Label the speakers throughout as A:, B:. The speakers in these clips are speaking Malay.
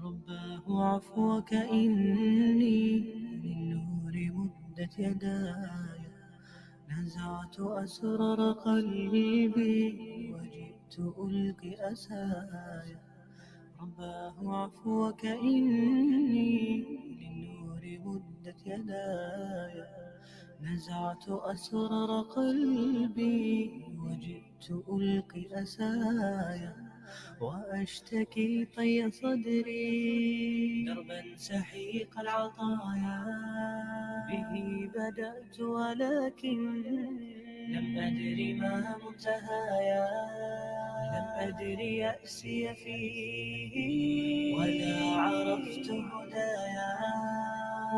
A: رباه عفوك إني للنور مدت يداي، نزعت أسرار قلبي وجئت ألقي أسايا. رباه عفوك إني للنور مدت يداي، نزعت أسرار قلبي وجئت ألقي أسايا، وأشتكي طي صدري دربا سحيق العطايا. به بدأت ولكن لم أدر ما منتهايا، لم أدر يأسي فيه ولا عرفت هدايا،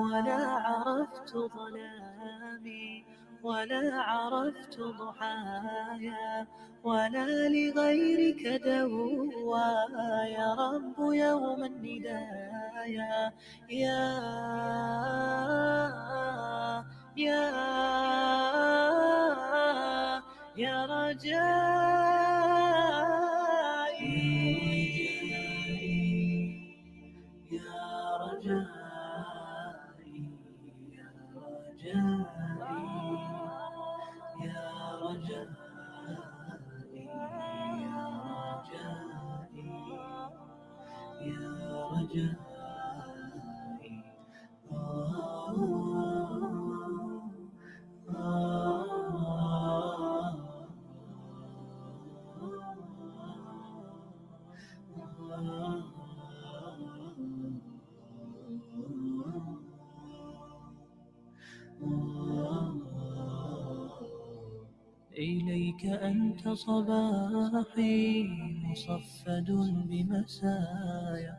A: ولا عرفت ظلامي ولا عرفت ضحايا، ولا لغيرك دوايا رب يوم الندايا. يا يا يا رجائي، يا رجائي، يا رجائي، يا رجائي، يا رجائي، يا رجائي. إليك أنت صباحي مصفد بمسايا،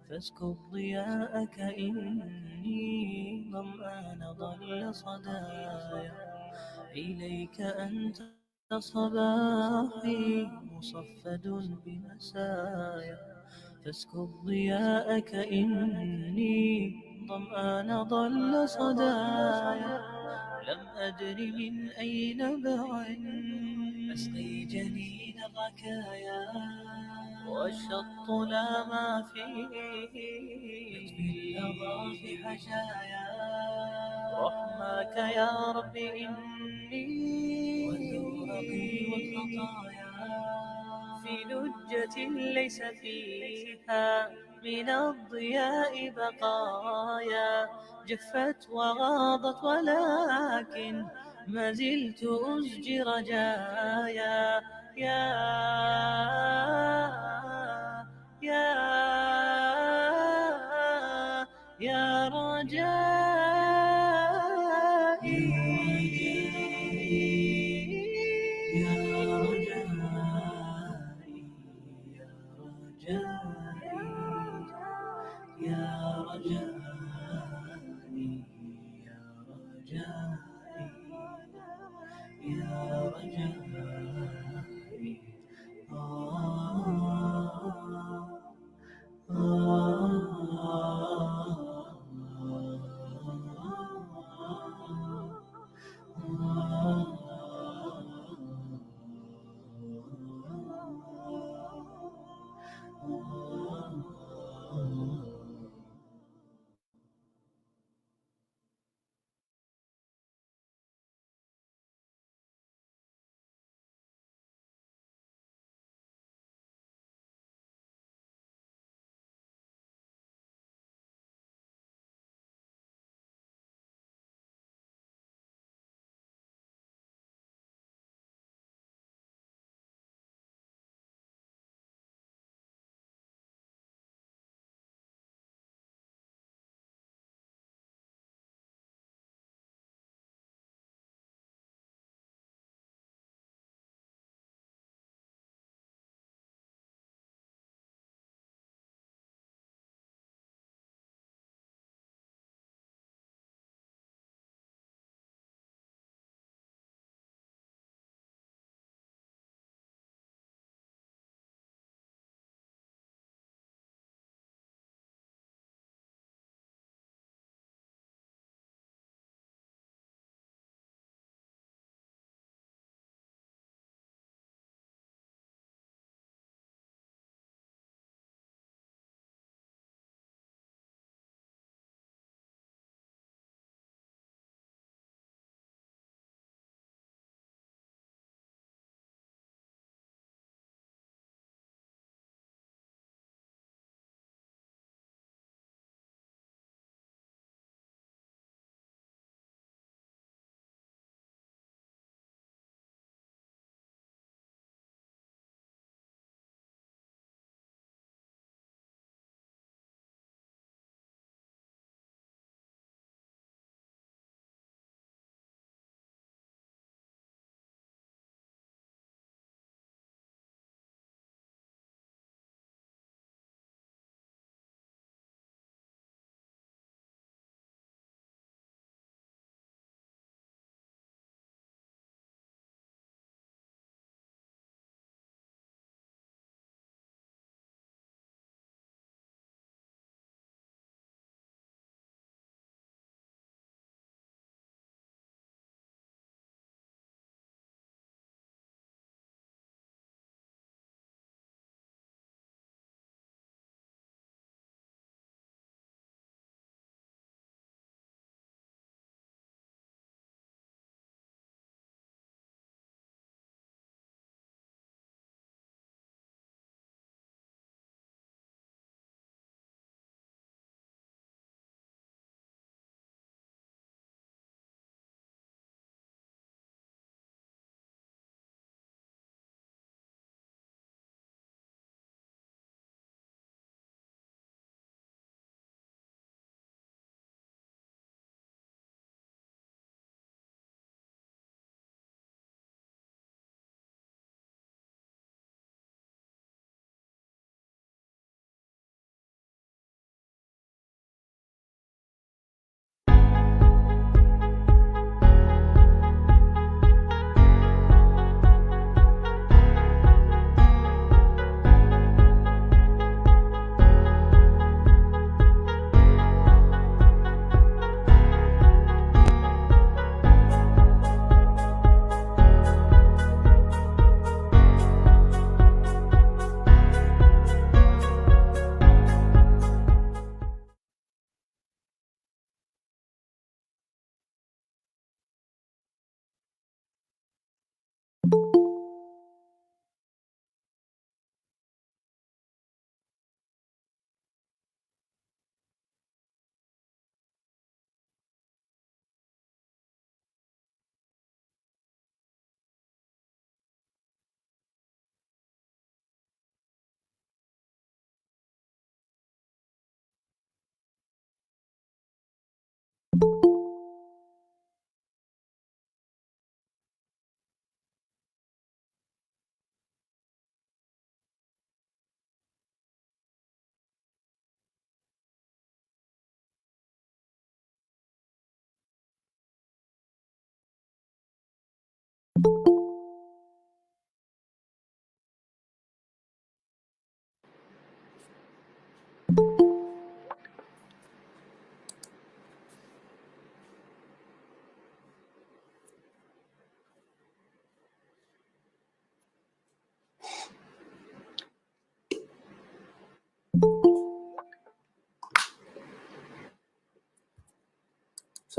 A: فاسكب ضياءك إني ظمآن ضل صدايا. إليك أنت صباحي مصفد بمسايا، فاسكب ضياءك إني ظمآن ضل صدايا. لم أدر من أي نبع أسقي جنين الركايا، والشط لا ما فيه يطفي اللظى في حشايا. رحماك يا رب إني وذورقي والخطايا في لجة ليس فيها من الضياء بقايا، جفت وغاضت ولكن ما زلت أزجي رجايا. يا يا يا رجائي، يا رجائي، يا رجائي، يا رجائي، يا رجائي، يا رجائي.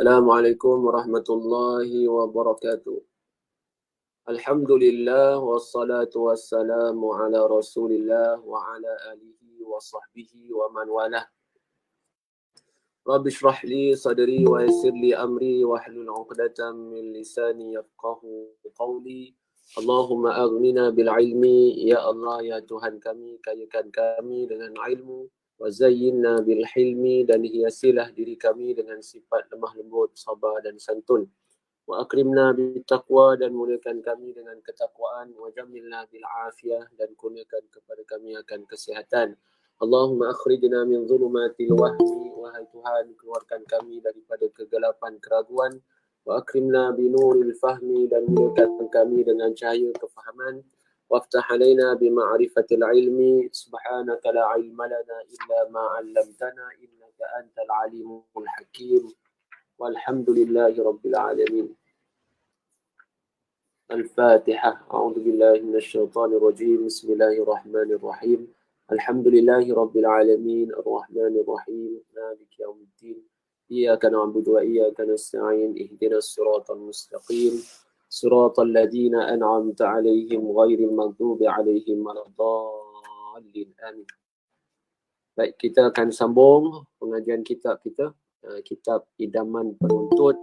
B: Assalamualaikum warahmatullahi wabarakatuh. Alhamdulillah wassalatu wassalamu ala Rasulillah wa ala alihi wa sahbihi wa man walah. Rabbi shrah li sadri wa yassir li amri wa hlul 'uqdatam min lisani yafqahu qawli. Allahumma aghnina bil ilmi, ya Allah ya Tuhan kami, kayakan kami dengan ilmu. Wa zayyinna bil hilmi, dan hiasilah diri kami dengan sifat lemah lembut, sabar dan santun. Wa akrimna bil taqwa, dan muliakan kami dengan ketakwaan. Wa jamilna bil afiyah, dan kurniakan kepada kami akan kesihatan. Allahumma akhrijna min zulumatil wahmi, wahai Tuhan keluarkan kami daripada kegelapan keraguan. Wa akrimna bi nuril fahmi, dan muliakan kami dengan cahaya kefahaman. وافتح علينا بمعرفة العلم سبحانك لا علم لنا إلا ما علمتنا إنك أنت العليم الحكيم والحمد لله رب العالمين. الفاتحة. أعوذ بالله من الشيطان الرجيم. بسم الله الرحمن الرحيم. الحمد لله رب العالمين الرحمن الرحيم مالك يوم الدين إياك نعبد وإياك نستعين اهدنا الصراط المستقيم صراط الذين أنعمت عليهم غير المغضوب عليهم ولا الضالين آمين. Baik, kita akan sambung pengajian kitab kita, kitab Idaman Penuntut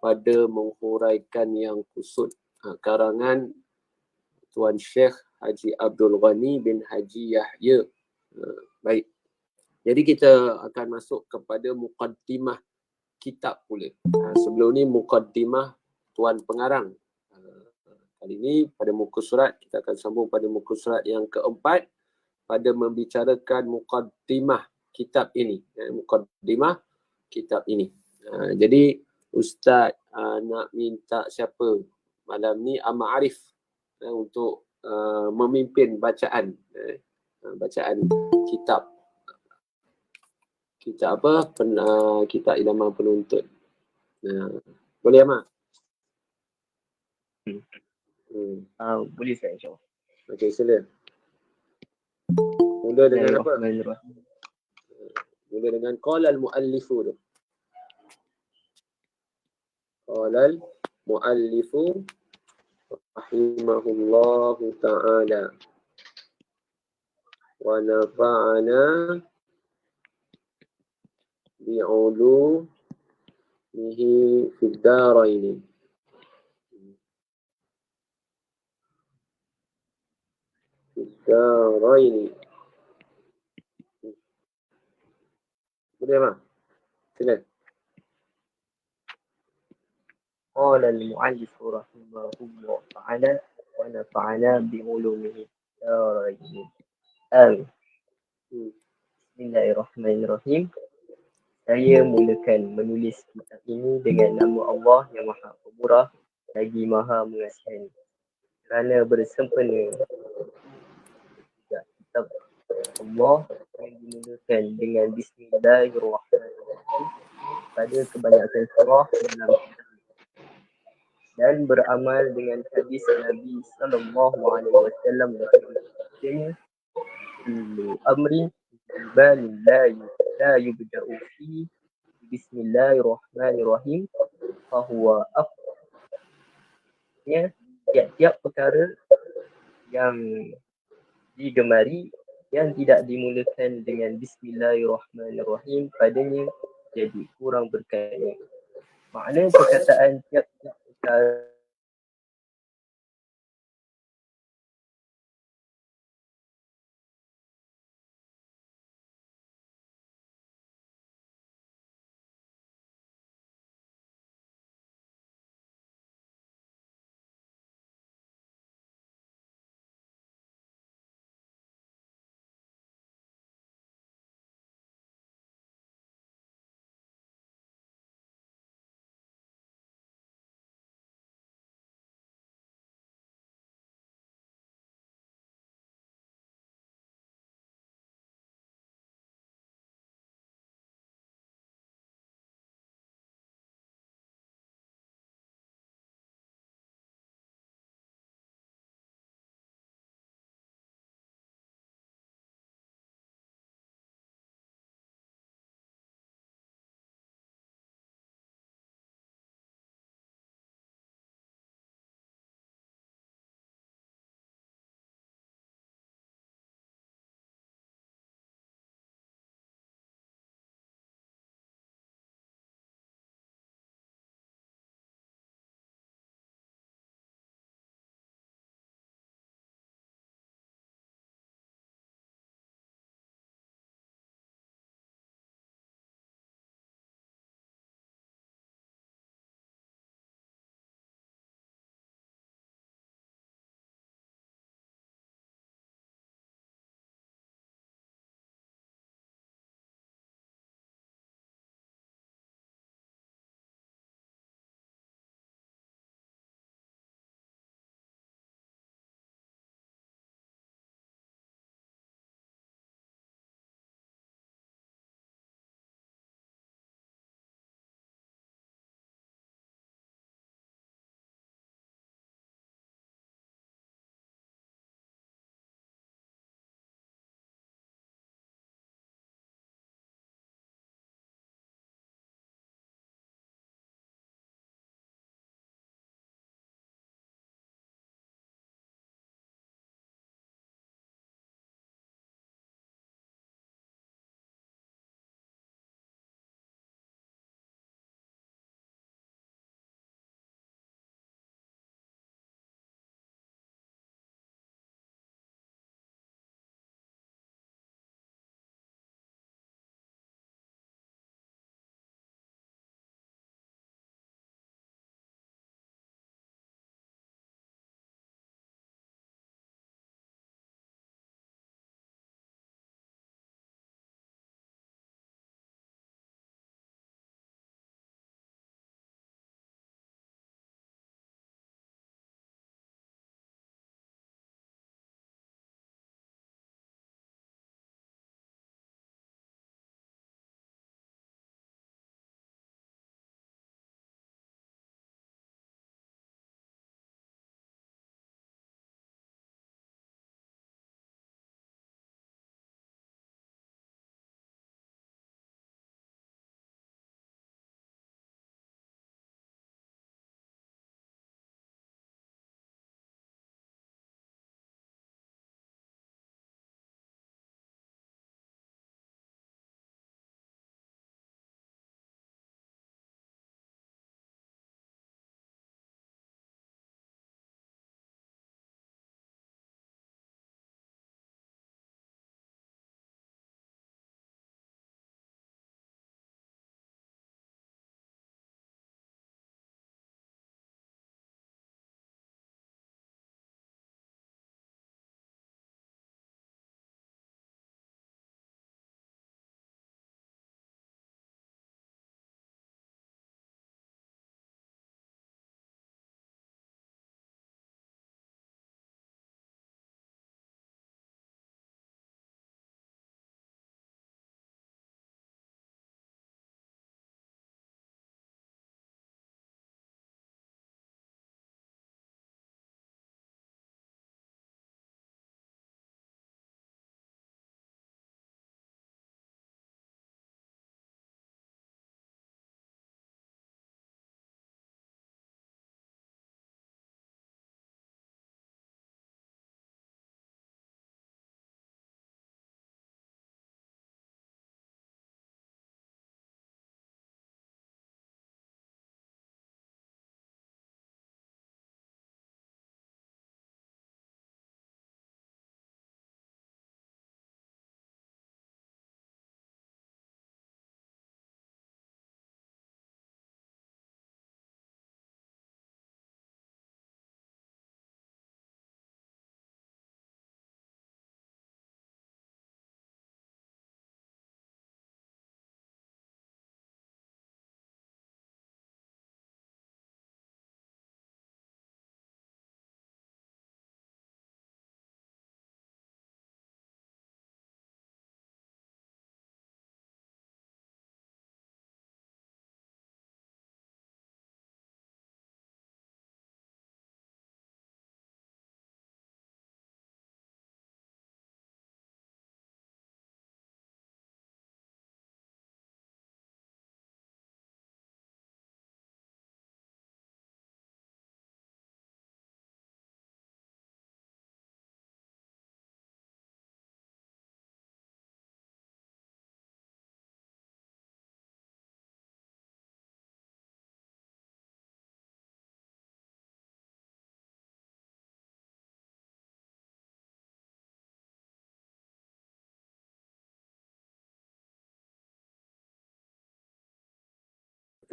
B: pada menghuraikan yang kusut, karangan Tuan Syekh Haji Abdul Ghani bin Haji Yahya. Baik, jadi kita akan masuk kepada muqaddimah kitab pula. Sebelum ni muqaddimah Tuan Pengarang. Kali ini pada muka surat, kita akan sambung pada muka surat yang keempat pada membicarakan muqaddimah kitab ini. Muqaddimah kitab ini. Jadi Ustaz nak minta siapa malam ni, Ahmad Arif, untuk memimpin bacaan kitab apa, kitab Idaman Penuntut. Boleh Ahmad?
C: Boleh saya insyaAllah.
B: Okey, sila. Mula dengan apa? Mula dengan qala al-muallifu tu. Qala al-muallifu rahimahullahu ta'ala wa nafa'ana bi'ulumihi fid daraini. Daraini. Boleh Mak? Sila.
C: Qala al-mu'allif rahimahullah ta'ala wa nafa'ana bi'ulumihi darain. Amin. Bismillahirrahmanirrahim. Saya mulakan menulis kitab ini dengan nama Allah yang Maha Pemurah lagi Maha Mengasihani. Kerana bersempena kitab Allah yang dimulakan dengan Bismillahirrahmanirrahim pada kebanyakan surah dalam kitab ini, dan beramal dengan hadis Nabi sallallahu alaihi wasallam yang kullu amrin balin la yubda'u fi Bismillahirrahmanirrahim fahuwa afdalnya. Tiap-tiap perkara yang digemari yang tidak dimulakan dengan Bismillahirrahmanirrahim padanya jadi kurang berkatnya. Makna perkataan tiap-tiap perkara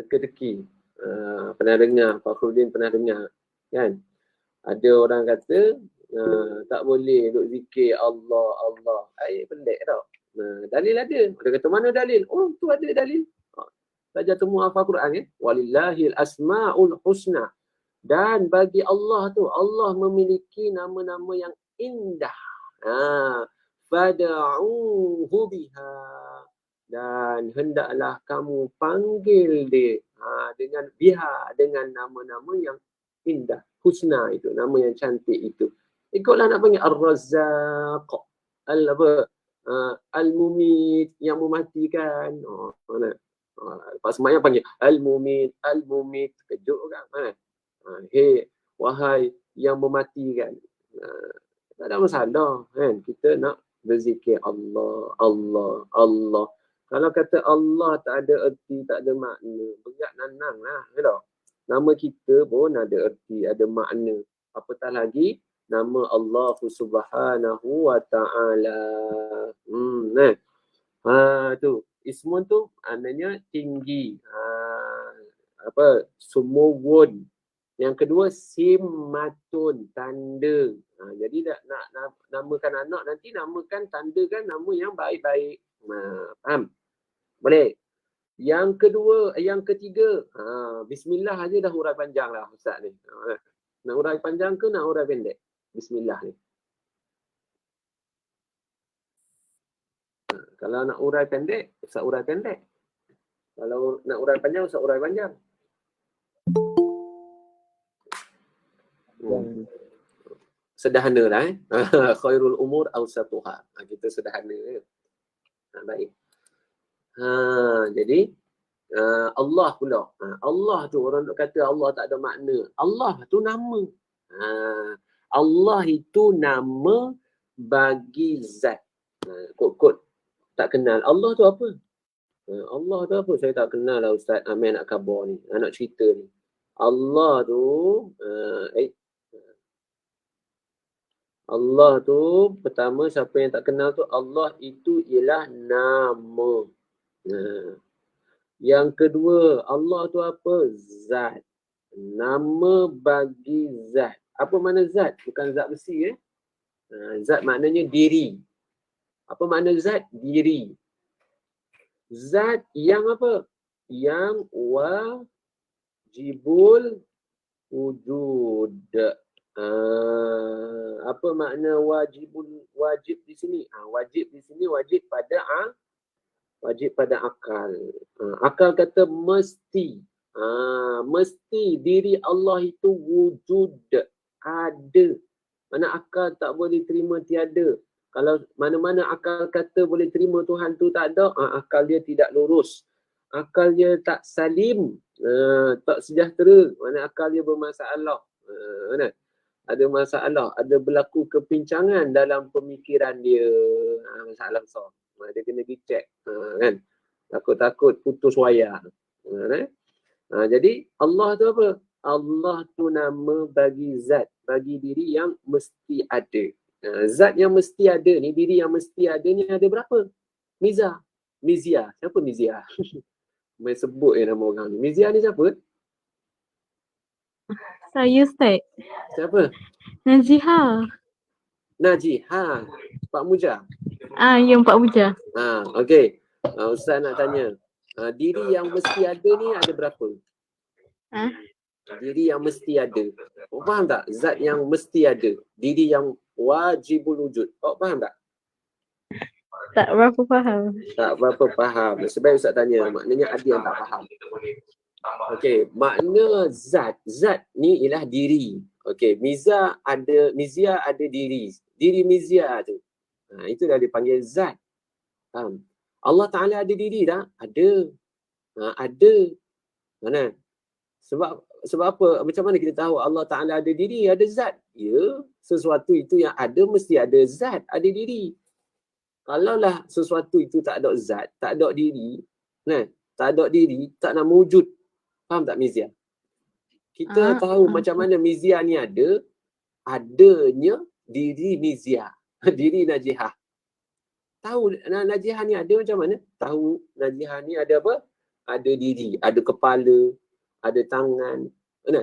B: teka-teki. Pernah dengar, Fakhruddin pernah dengar kan? Ada orang kata tak boleh duk zikir Allah, Allah. Pelik tau. Dalil ada. Dia kata mana dalil? Oh, tu ada dalil. Saja temu hafal Quran ya. Walillahil asmaul husna. Dan bagi Allah tu, Allah memiliki nama-nama yang indah. Fada'uhu biha. Dan hendaklah kamu panggil dia dengan biha, dengan nama-nama yang indah. Husna itu, nama yang cantik itu. Ikutlah nak panggil Ar-Razzaq, Al-Mumit, yang mematikan. Lepas semayang panggil Al-Mumit, Al-Mumit. Kejut kan? Hei, wahai yang mematikan. Tak ada masalah kan? Kita nak berzikir Allah, Allah, Allah. Kalau kata Allah tak ada erti, tak ada makna, berat nanang lah. Nama kita pun ada erti, ada makna. Apatah lagi nama Allah Subhanahu wa ta'ala. Tu ismun tu maknanya tinggi. Sumuwun. Yang kedua simmatun, tanda. Jadi nak namakan anak nanti namakan, tandakan nama yang baik-baik. Faham? Boleh? Yang ketiga, bismillah aja dah hurai panjang lah Ustaz ni. Nak hurai panjang ke nak hurai pendek? Bismillah ni. Kalau nak hurai pendek, Ustaz hurai pendek. Kalau nak hurai panjang, Ustaz hurai panjang. Sederhana lah khairul umur awsatuha. Kita sederhana. Baik. Jadi Allah pula. Allah tu orang duk kata Allah tak ada makna. Allah tu nama. Allah itu nama bagi zat. Kod tak kenal. Allah tu apa? Allah tu apa? Saya tak kenal lah Ustaz Amin nak khabar ni. Nak cerita ni. Allah tu Allah tu pertama siapa yang tak kenal tu, Allah itu ialah nama. Yang kedua, Allah tu apa? Zat. Nama bagi zat. Apa makna zat? Bukan zat besi Zat maknanya diri. Apa makna zat? Diri. Zat yang apa? Yang wajibul wujud. Apa makna wajib di sini? Wajib di sini wajib pada akal. Akal kata mesti. Mesti diri Allah itu wujud, ada. Mana akal tak boleh terima tiada. Kalau mana-mana akal kata boleh terima Tuhan tu tak ada, akal dia tidak lurus. Akal dia tak salim, tak sejahtera. Mana akal dia bermasalah. Ada masalah, ada berlaku kepincangan dalam pemikiran dia. Masalah besar. Dia kena dicek. Kan? Takut-takut putus wayar. Jadi Allah tu apa? Allah tu nama bagi zat, bagi diri yang mesti ada. Zat yang mesti ada ni, diri yang mesti ada ni ada berapa? Mizia. Siapa Mizia? Main sebut nama orang ni. Mizia ni siapa?
D: Saya Ustaz.
B: Siapa?
D: Naziha.
B: Pak Muja.
D: Ya Pak Muja.
B: Okey. Ustaz nak tanya. Diri yang mesti ada ni ada berapa? Diri yang mesti ada. Faham tak? Zat yang mesti ada. Diri yang wajibul wujud. Faham tak?
D: Tak berapa faham.
B: Tak berapa faham. Sebab Ustaz tanya. Maknanya ada yang tak faham. Okey, makna zat. Zat ni ialah diri. Okey, Mizia ada diri. Diri Mizia tu. Itu dah dipanggil zat. Allah Ta'ala ada diri tak? Ada. Ada. Mana? Sebab apa? Macam mana kita tahu Allah Ta'ala ada diri, ada zat? Ya, sesuatu itu yang ada mesti ada zat, ada diri. Kalaulah sesuatu itu tak ada zat, tak ada diri, tak ada diri, tak nak wujud. Faham tak Mizia? Kita tahu macam mana Mizia ni adanya diri Mizia, diri Najihah. Tahu Najihah ni ada macam mana? Tahu Najihah ni ada apa? ada diri, ada kepala, ada tangan, kan?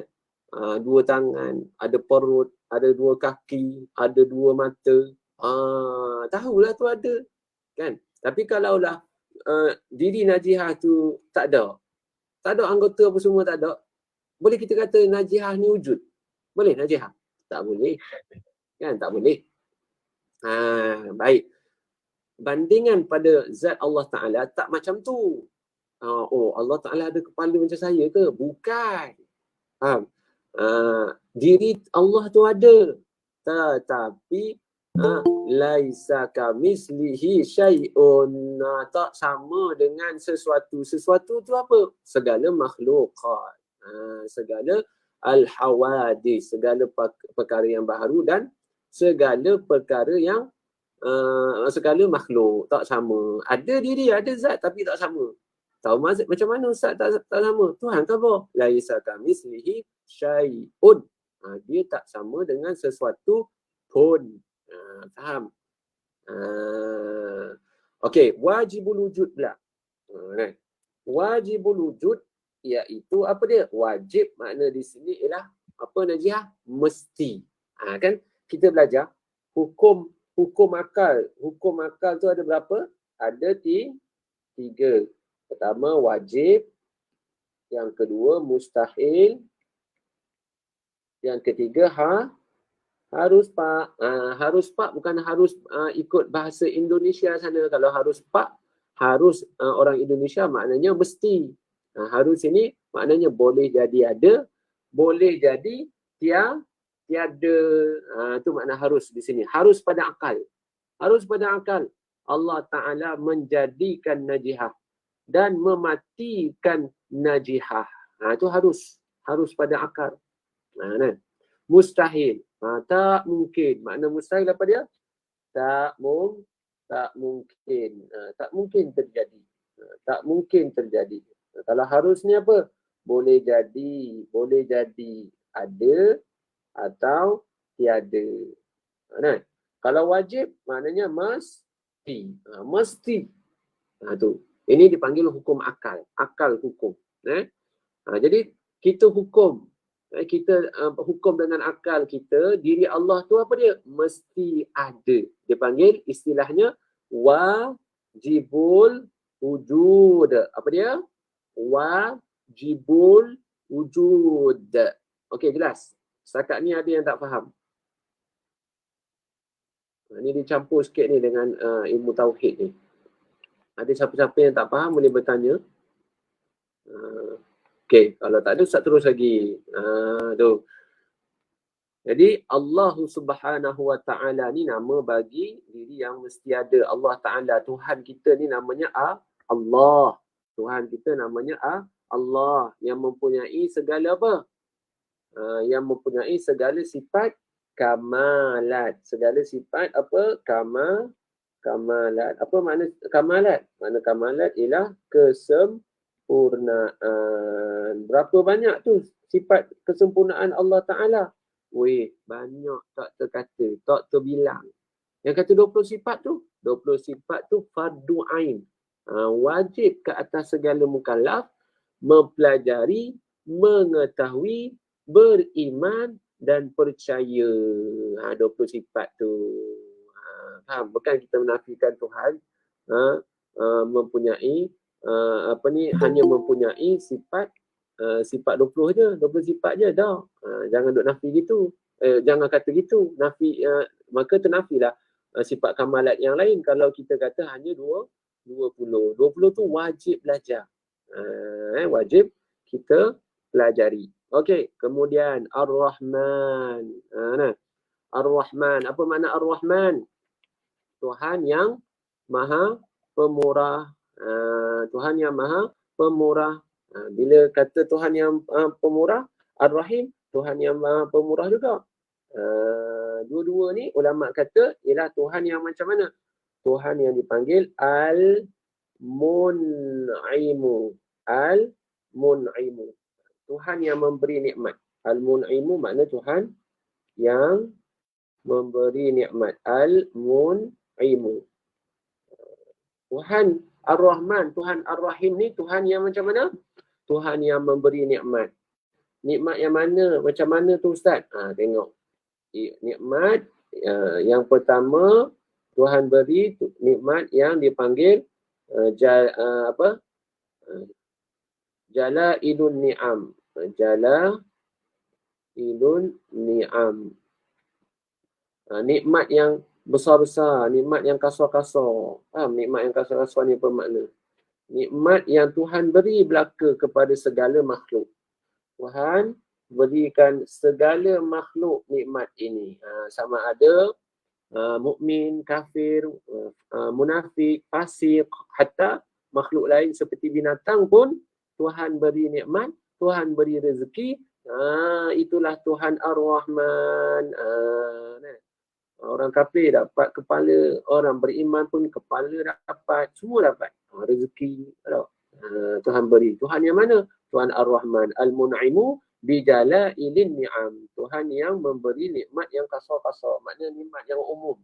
B: Dua tangan, ada perut, ada dua kaki, ada dua mata. Tahulah tu ada, kan? Tapi kalaulah diri Najihah tu tak ada anggota apa semua tak ada, boleh kita kata Najihah ni wujud? Boleh Najihah? Tak boleh, kan? Tak boleh. Baik. Bandingan pada zat Allah Ta'ala tak macam tu. Allah Ta'ala ada kepala macam saya ke? Bukan. Faham? Diri Allah tu ada. Tetapi laisa kamislihi syai'un. Tak sama dengan sesuatu. Sesuatu tu apa? Segala makhlukat. Segala al-hawadis. Segala perkara yang baharu dan segala perkara yang segala makhluk tak sama. Ada diri, ada zat tapi tak sama. Tahu macam mana Ustaz tak sama? Tuhan khabar. Laisa kamislihi syai'un. Dia tak sama dengan sesuatu pun. Faham? Okey, wajibul wujud pula. Wajibul wujud iaitu apa dia? Wajib makna di sini ialah apa Najihah? Mesti. Kan kita belajar hukum akal. Hukum akal tu ada berapa? Ada 3. Pertama wajib, yang kedua mustahil, yang ketiga harus pak. Harus pak bukan harus ikut bahasa Indonesia sana. Kalau harus pak, harus orang Indonesia maknanya mesti. Harus ini maknanya boleh jadi ada, boleh jadi tiada. Itu makna harus di sini. Harus pada akal. Harus pada akal. Allah Ta'ala menjadikan Najihah dan mematikan Najihah. Itu harus. Harus pada akal. Mustahil. Tak mungkin. Makna mustahil apa dia? Tak mungkin. Tak mungkin terjadi. Tak mungkin terjadi. Kalau harus ni apa? Boleh jadi. Boleh jadi ada atau tiada. Kalau wajib maknanya mesti. Mesti. Tu. Ini dipanggil hukum akal. Akal hukum. Jadi kita hukum. Kita hukum dengan akal kita. Diri Allah tu apa dia? Mesti ada. Dia panggil istilahnya wajibul wujud. Apa dia? Wajibul wujud. Okey, jelas. Setakat ni ada yang tak faham. Ini dicampur sikit ni dengan ilmu tauhid ni. Ada siapa-siapa yang tak faham boleh bertanya. Okey, kalau tak ada Ustaz terus lagi. Tu. Jadi Allah Subhanahu Wa Ta'ala ni nama bagi diri yang mesti ada. Allah Ta'ala, Tuhan kita ni namanya Allah. Tuhan kita namanya Allah yang mempunyai segala apa? Yang mempunyai segala sifat kamalat. Segala sifat apa? Kamalat. Apa makna kamalat? Makna kamalat ialah kesempurnaan. Berapa banyak tu sifat kesempurnaan Allah Ta'ala? Banyak tak terkata, tak terbilang. Yang kata 20 sifat tu, 20 sifat tu fardu ain. Wajib ke atas segala mukallaf mempelajari, mengetahui, beriman dan percaya. 20 sifat tu. Faham? Bukan kita menafikan Tuhan mempunyai hanya mempunyai sifat 20 je, 20 sifat je dah. Jangan duk nafi gitu. Jangan kata gitu. Nafi maka ternafilah sifat kamalat yang lain kalau kita kata hanya 20 tu wajib belajar. Wajib kita pelajari. Okey, kemudian Ar-Rahman. Ar-Rahman. Apa makna Ar-Rahman? Tuhan yang Maha Pemurah. Tuhan yang Maha Pemurah. Bila kata Tuhan yang Pemurah, Ar-Rahim, Tuhan yang Maha Pemurah juga. Dua-dua ni ulama kata ialah Tuhan yang macam mana? Tuhan yang dipanggil Al-Mun'imu. Al-Mun'imu. Tuhan yang memberi nikmat. Al-Mun'imu makna Tuhan yang memberi nikmat. Al-Mun'imu. Tuhan Ar-Rahman, Tuhan Ar-Rahim ni Tuhan yang macam mana? Tuhan yang memberi nikmat. Nikmat yang mana? Macam mana tu Ustaz? Tengok. Nikmat yang pertama Tuhan beri nikmat yang dipanggil Jalailun Ni'am. Jalailun Ni'am. Nikmat yang besar-besar, nikmat yang kasar-kasar. Nikmat yang kasar-kasar ni apa makna? Nikmat yang Tuhan beri belaka kepada segala makhluk. Tuhan berikan segala makhluk nikmat ini. Sama ada mukmin, kafir, munafik, fasik, hatta makhluk lain seperti binatang pun Tuhan beri nikmat, Tuhan beri rezeki. Itulah Tuhan Ar-Rahman. Orang kafir dapat kepala, orang beriman pun kepala dapat, semua dapat. Rezeki Tuhan beri. Tuhan yang mana? Tuhan Ar-Rahman. Al-Mun'imu bijalailin ni'am. Tuhan yang memberi nikmat yang kasar-kasar. Maknanya nikmat yang umum.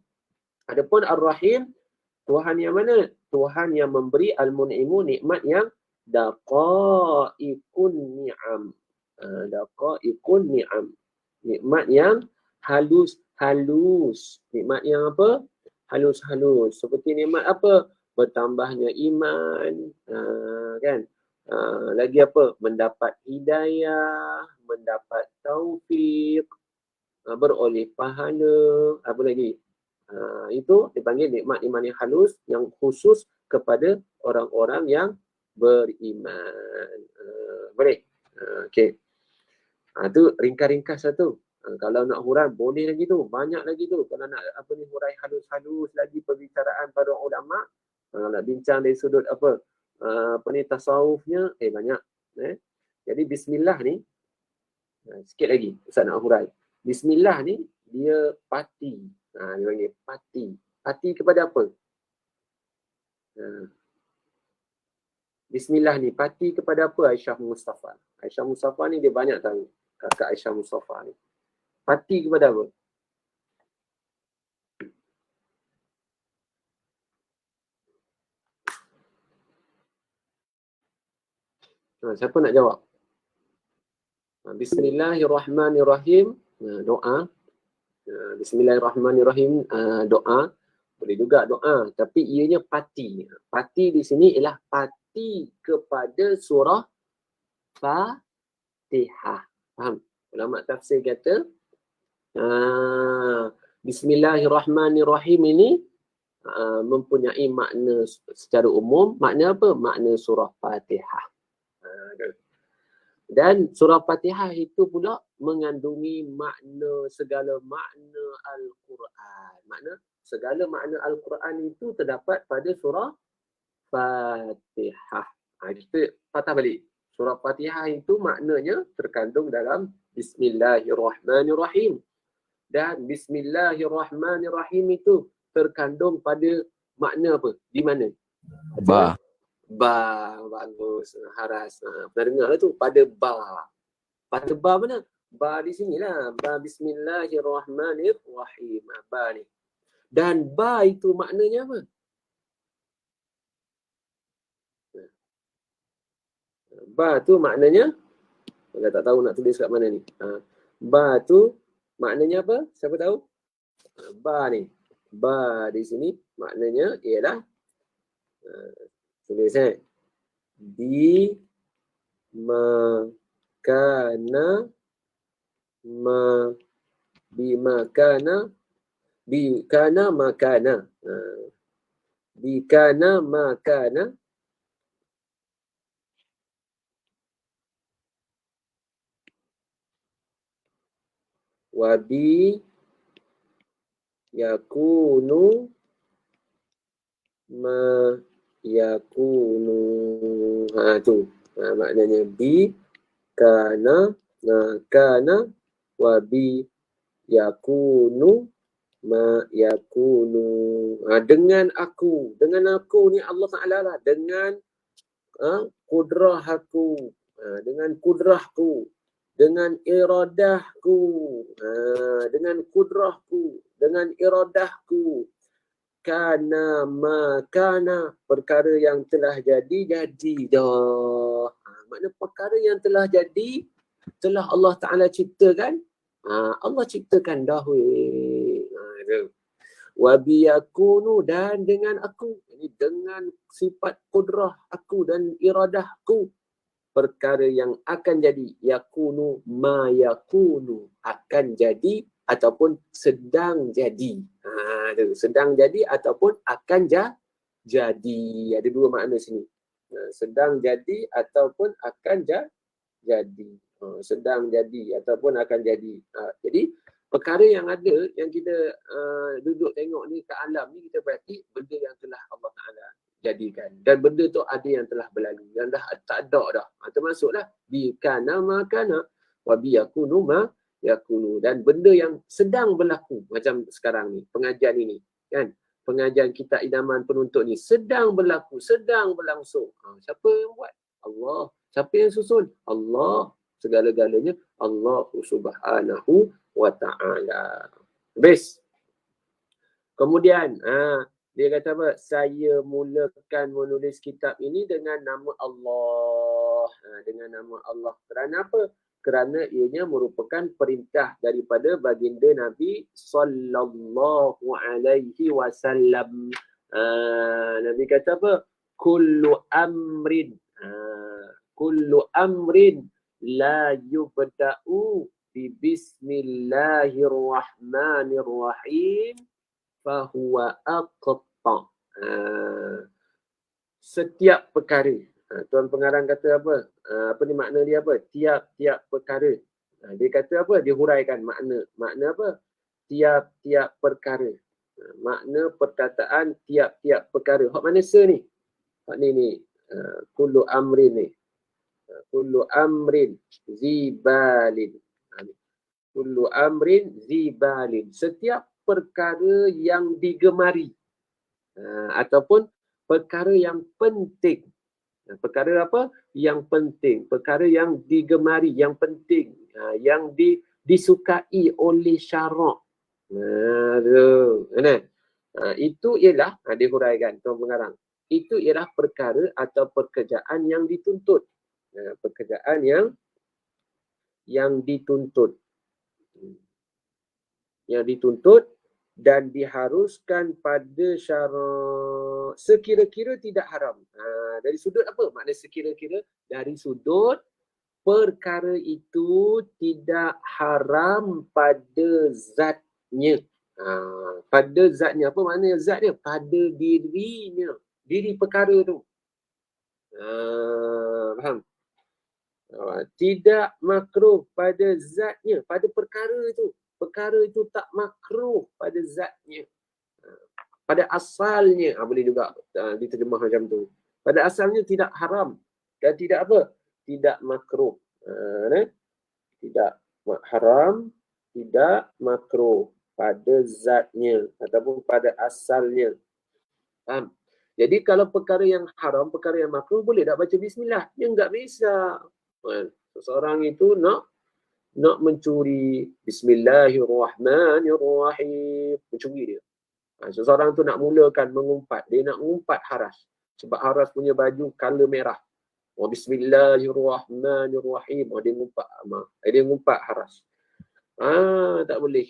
B: Adapun Ar-Rahim, Tuhan yang mana? Tuhan yang memberi Al-Mun'imu nikmat yang daqa'iqun ni'am. Daqa'iqun ni'am. Nikmat yang halus. Nikmat yang apa? Halus. Seperti nikmat apa? Bertambahnya iman. Kan? Lagi apa? Mendapat hidayah, mendapat taufik, beroleh pahala. Apa lagi? Itu dipanggil nikmat iman yang halus, yang khusus kepada orang-orang yang beriman. Boleh? Okey. Itu ringkas-ringkas satu. Kalau nak hurai boleh lagi tu, banyak lagi tu. Kalau nak hurai halus-halus lagi perbicaraan para ulama, nak bincang dari sudut tasawufnya, banyak. Jadi bismillah ni, sikit lagi Ustaz nak hurai. Bismillah ni dia pati. Dia panggil pati. Pati kepada apa? Bismillah ni pati kepada apa? Aisyah Mustafa. Aisyah Mustafa ni dia banyak tahu. Kakak Aisyah Mustafa ni. Pati kepada apa? Siapa nak jawab? Bismillahirrahmanirrahim. Doa. Bismillahirrahmanirrahim. Doa. Boleh juga doa. Tapi ianya pati. Pati di sini ialah pati kepada surah Fatihah. Faham? Ulama tafsir kata, Bismillahirrahmanirrahim ini mempunyai makna secara umum. Makna apa? Makna surah Fatihah. Dan surah Fatihah itu pula mengandungi makna, segala makna Al-Quran. Makna segala makna Al-Quran itu terdapat pada surah Fatihah. Kita patah balik. Surah Fatihah itu maknanya terkandung dalam Bismillahirrahmanirrahim. Dan Bismillahirrahmanirrahim itu terkandung pada makna apa? Di mana?
E: Ba.
B: Bagus. Haras. Pernah dengar lah tu. Pada ba. Pada ba mana? Ba di sinilah. Ba Bismillahirrahmanirrahim. Ba ni. Dan ba itu maknanya apa? Ba tu maknanya, saya tak tahu nak tulis kat mana ni. Ba tu maknanya apa? Siapa tahu? Ba ni. Ba di sini maknanya ialah tulis di makana bikana makana wabi yakunu ma yakunu. Tu maknanya bi kana wabi yakunu ma yakunu. Dengan aku ni Allah Ta'ala lah. Dengan kudrah aku, dengan kudrahku, dengan iradahku, dengan kudrahku, dengan iradahku, kana makana, perkara yang telah jadi dah. Makna perkara yang telah jadi, telah Allah Ta'ala ciptakan, Allah ciptakan dah weh. Wa biyakunu, dan dengan aku, ini dengan sifat kudrah aku dan iradahku, perkara yang akan jadi, yakunu ma yakunu, akan jadi ataupun sedang jadi. Sedang jadi ataupun akan jadi. Ada dua makna sini. Sedang jadi ataupun akan jadi. Sedang jadi ataupun akan jadi. Jadi perkara yang ada, yang kita duduk tengok ni kat alam ni, kita berarti benda yang telah Allah Ta'ala jadikan. Dan benda tu ada yang telah berlalu, yang dah tak ada dah. Termasuklah bikana makana wa biyakunu ma yakunu. Dan benda yang sedang berlaku, macam sekarang ni, pengajian ini, kan? Pengajian kita idaman penuntut ni sedang berlaku, sedang berlangsung. Siapa yang buat? Allah. Siapa yang susun? Allah. Segala-galanya Allah Subhanahu wa Ta'ala. Habis. Kemudian, dia kata apa? Saya mulakan menulis kitab ini dengan nama Allah. Dengan nama Allah. Kerana apa? Kerana ianya merupakan perintah daripada baginda Nabi sallallahu alaihi wasallam. Nabi kata apa? Kullu amrin la yubda'u bi bismillahirrahmanirrahim fahuwa aqta. Setiap perkara. Tuan pengarang kata apa? Apa ni makna dia apa? Tiap-tiap perkara. Dia kata apa? Dia huraikan makna. Makna apa? Tiap-tiap perkara. Makna perkataan tiap-tiap perkara. Hak mana se ni? Hak ni. Kullu amrin ni. Kullu amrin zibalin. Kullu amrin zibalin. Setiap perkara yang digemari. Ataupun perkara yang penting. Perkara apa? Yang penting. Perkara yang digemari, yang penting. Yang disukai oleh syarak. Itu ialah, dihuraikan tuan pengarang. Itu ialah perkara atau pekerjaan yang dituntut. Pekerjaan yang dituntut. Yang dituntut dan diharuskan pada syarak sekira-kira tidak haram. Dari sudut apa? Makna sekira-kira? Dari sudut perkara itu tidak haram pada zatnya. Pada zatnya. Apa makna zatnya? Pada dirinya. Diri perkara tu. Faham? Tidak makruh pada zatnya. Pada perkara itu. Perkara itu tak makruh pada zatnya. Pada asalnya, boleh juga diterjemah macam tu. Pada asalnya tidak haram. Dan tidak apa? Tidak makruh. Tidak haram, tidak makruh. Pada zatnya. Ataupun pada asalnya. Faham? Jadi kalau perkara yang haram, perkara yang makruh, boleh tak baca bismillah? Ya enggak bisa. Seseorang itu nak mencuri, bismillahirrahmanirrahim, mencuri dia. Seseorang tu nak mulakan mengumpat, dia nak mengumpat haras. Sebab haras punya baju color merah. Bismillahirrahmanirrahim. Dia ngumpat haras. Tak boleh.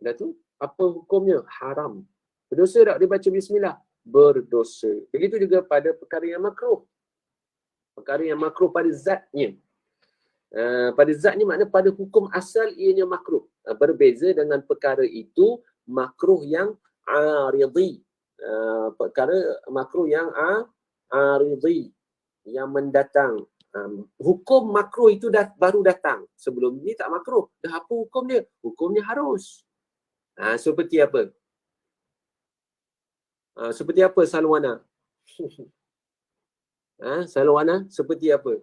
B: Dah tu, apa hukumnya? Haram. Berdosa tak dia baca bismillah? Berdosa. Begitu juga pada perkara yang makruh. Perkara yang makruh pada zatnya. Pada zatnya makna pada hukum asal ianya makruh. Berbeza dengan perkara itu makruh yang aridhi. Perkara makruh yang aridhi, yang mendatang. Hukum makruh itu baru datang. Sebelum ni tak makruh. Dah apa hukum dia? Hukumnya harus. Seperti apa? Seperti apa salwana? Salwana seperti apa?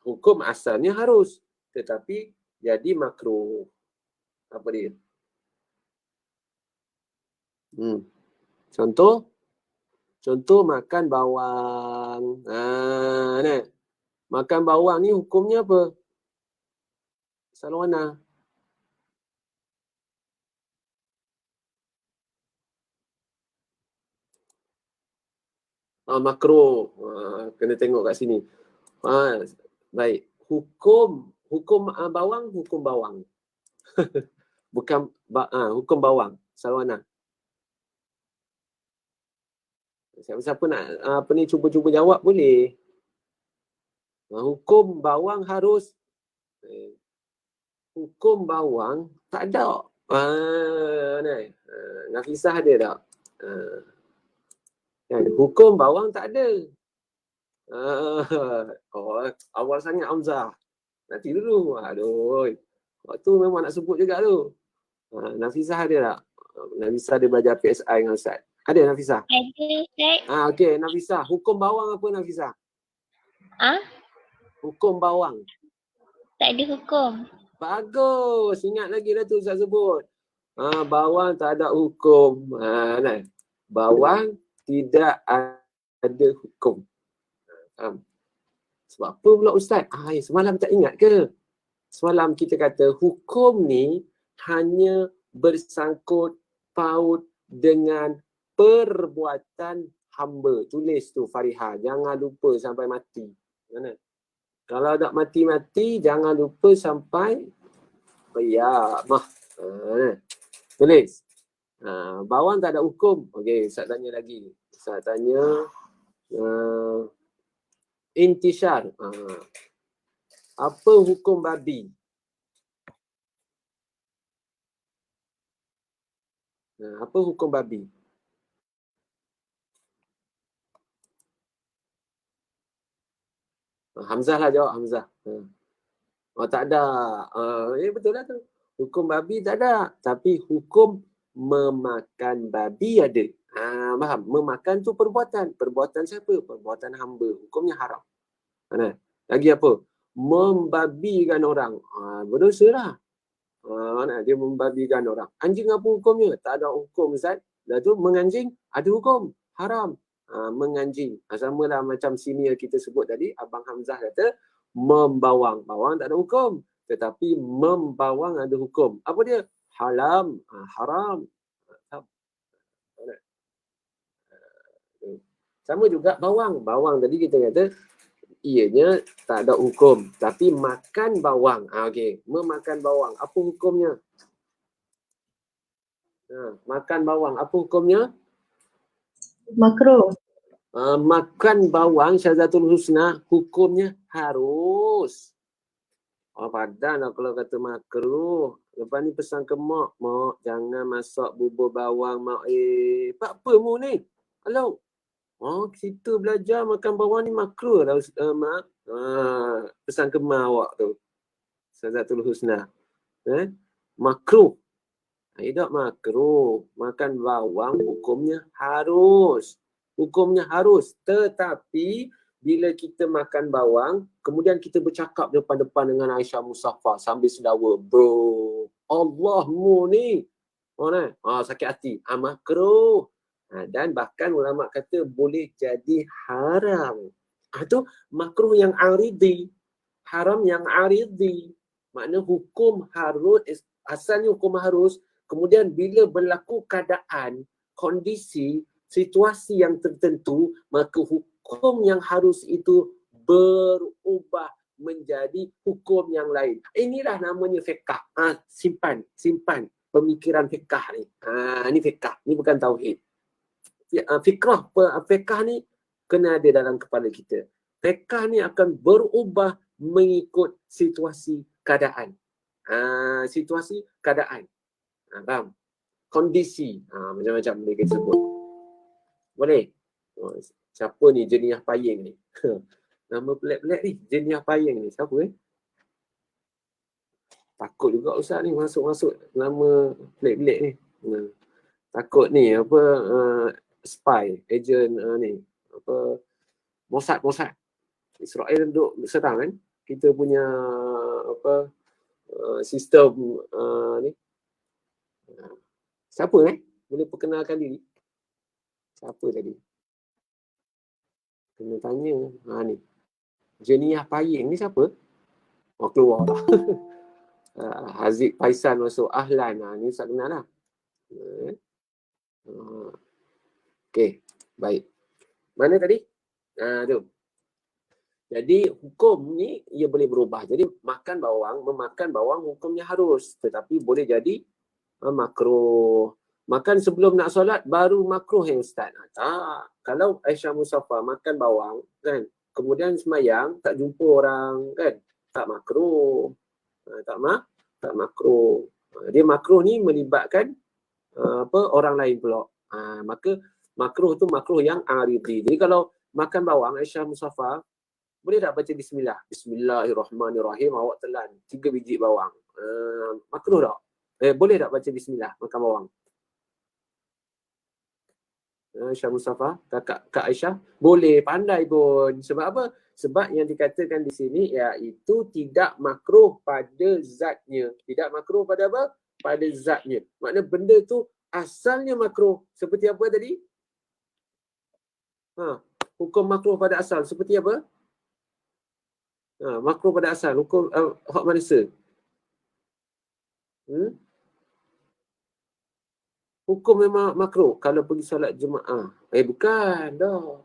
B: Hukum asalnya harus, tetapi jadi makruh. Apa dia? Contoh makan bawang. Makan bawang ni hukumnya apa? Salwana. Makruh. Kena tengok kat sini. Baik. Hukum bawang, hukum bawang. Bukan hukum bawang. Sarwana. Siapa-siapa nak cuba-cuba jawab boleh. Hukum bawang harus. Hukum bawang tak ada. Nafisah ada tak? Hukum bawang tak ada. Awal sangat Hamzah. Nanti dulu. Aduh. Waktu memang nak sebut juga tu. Nafisah ada tak? Nafisah dia belajar PSI dengan Ustaz. Ada Nafisah?
E: Ada, Ustaz.
B: Okey, Nafisah. Hukum bawang apa Nafisah? Hukum bawang.
E: Tak ada hukum.
B: Bagus. Ingat lagi dah tu Ustaz sebut. Bawang tak ada hukum. Bawang tidak ada hukum. Sebab apa pula Ustaz? Semalam tak ingat ke? Semalam kita kata hukum ni hanya bersangkut paut dengan perbuatan hamba. Tulis tu Fariha. Jangan lupa sampai mati. Kalau tak mati-mati, jangan lupa sampai qiyamah. Tulis. Bawang tak ada hukum. Okey, Ustaz tanya lagi. Ustaz tanya intishar. Apa hukum babi? Apa hukum babi? Hamzah lah jawab, Hamzah. Tak ada. Betul lah tu. Hukum babi tak ada. Tapi hukum memakan babi ada. Faham? Memakan tu perbuatan. Perbuatan siapa? Perbuatan hamba. Hukumnya haram. Lagi apa? Membabikan orang. Berdosa lah. Dia membabikan orang. Anjing apa hukumnya? Tak ada hukum Ustaz. Dah tu menganjing ada hukum. Haram. Menganjing. Sama lah macam senior kita sebut tadi. Abang Hamzah kata membawang. Bawang tak ada hukum. Tetapi membawang ada hukum. Apa dia? Haram. Haram. Sama juga bawang. Bawang tadi kita kata ianya tak ada hukum. Tapi makan bawang. Okey. Memakan bawang. Apa hukumnya? Makan bawang. Apa hukumnya?
D: Makruh.
B: Makan bawang Syazatul Husna hukumnya harus. Padan lah kalau kata makruh. Lepas ni pesan ke mak. Mak jangan masak bubur bawang mak. Apa mu ni? Hello. Kita belajar makan bawang ni makruh lah mak. Pesan ke mak awak tu. Syazatul Husna. Makruh. Tidak makruh. Makan bawang hukumnya harus. Hukumnya harus. Tetapi bila kita makan bawang, kemudian kita bercakap depan-depan dengan Aisyah Musaffah sambil sedawa. Bro, Allahmu ni. Sakit hati. Makruh. Dan bahkan ulama kata boleh jadi haram. Itu makruh yang aridi. Haram yang aridi. Maknanya hukum harus, asalnya hukum harus. Kemudian bila berlaku keadaan, kondisi, situasi yang tertentu, maka hukum yang harus itu berubah menjadi hukum yang lain. Inilah namanya fiqh. Simpan pemikiran fiqh ni. Ini fiqh, ini bukan tauhid. Fiqh ni kena ada dalam kepala kita. Fiqh ni akan berubah mengikut situasi keadaan. Situasi keadaan. Faham? Kondisi. Macam-macam boleh kita sebut. Boleh? Siapa ni Jeniah Payeng ni? Nama pelik-pelik ni. Jeniah Payeng ni. Siapa Takut juga Ustaz ni masuk-masuk nama pelik-pelik ni. Takut ni apa spy, agent ni. Apa Mossad. Israel duk serang kan. Kita punya apa sistem ni. Siapa boleh perkenalkan diri? Siapa tadi? Kena tanya. Ni. Jeniah Payeng ni siapa? Keluar lah. Haziq Faisan masuk Ahlan. Ni Ustaz kenal lah. Okey, baik. Mana tadi? Tu. Jadi hukum ni ia boleh berubah. Jadi memakan bawang hukumnya harus, tetapi boleh jadi makruh. Makan sebelum nak solat baru makruh ya Ustaz. Tak. Kalau Aisyah Musaffah makan bawang kan, kemudian semayang tak jumpa orang kan, tak makruh. Tak makruh. Dia makruh ni melibatkan orang lain pula. Maka makruh tu makruh yang aridi. Jadi kalau makan bawang Aisyah Musaffah, boleh tak baca bismillah? Bismillahirrahmanirrahim, awak telan 3 biji bawang. Makruh tak? Boleh tak baca bismillah makan bawang? Aisyah Musaffah, Kak Aisyah, boleh, pandai pun. Sebab apa? Sebab yang dikatakan di sini iaitu tidak makruh pada zatnya. Tidak makruh pada apa? Pada zatnya. Maknanya benda tu asalnya makruh. Seperti apa tadi? Hukum makruh pada asal. Seperti apa? Makruh pada asal. Hukum hak manusia. Hukum memang makruh kalau pergi solat jemaah. Bukan dah.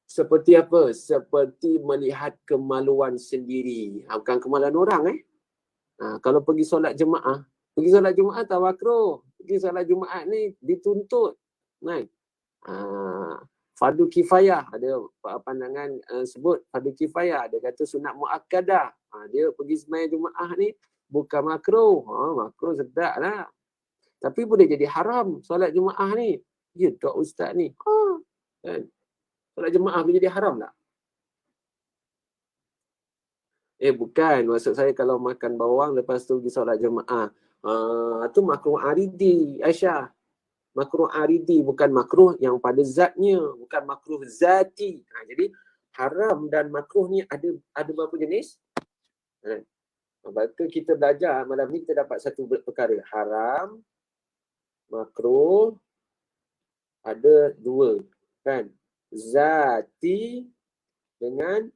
B: Seperti apa? Seperti melihat kemaluan sendiri. Bukan kemaluan orang kalau pergi solat jemaah. Pergi solat jemaah tak makruh. Pergi solat jemaah ni dituntut. Kan? Fardu kifayah. Ada pandangan sebut fardu kifayah. Dia kata sunat muakkadah. Dia pergi sembahyang jemaah ni bukan makruh. Makruh sedap lah. Tapi boleh jadi haram solat jemaah ni. Ya tak Ustaz ni. Kan? Solat jemaah boleh jadi haram tak? Bukan. Maksud saya kalau makan bawang lepas tu pergi solat jemaah. Tu makruh aridi Aisyah. Makruh aridi, bukan makruh yang pada zatnya. Bukan makruh zati. Jadi haram dan makruh ni ada berapa jenis? Maka kita belajar malam ni kita dapat satu perkara. Haram, makruh, ada 2 kan, zati dengan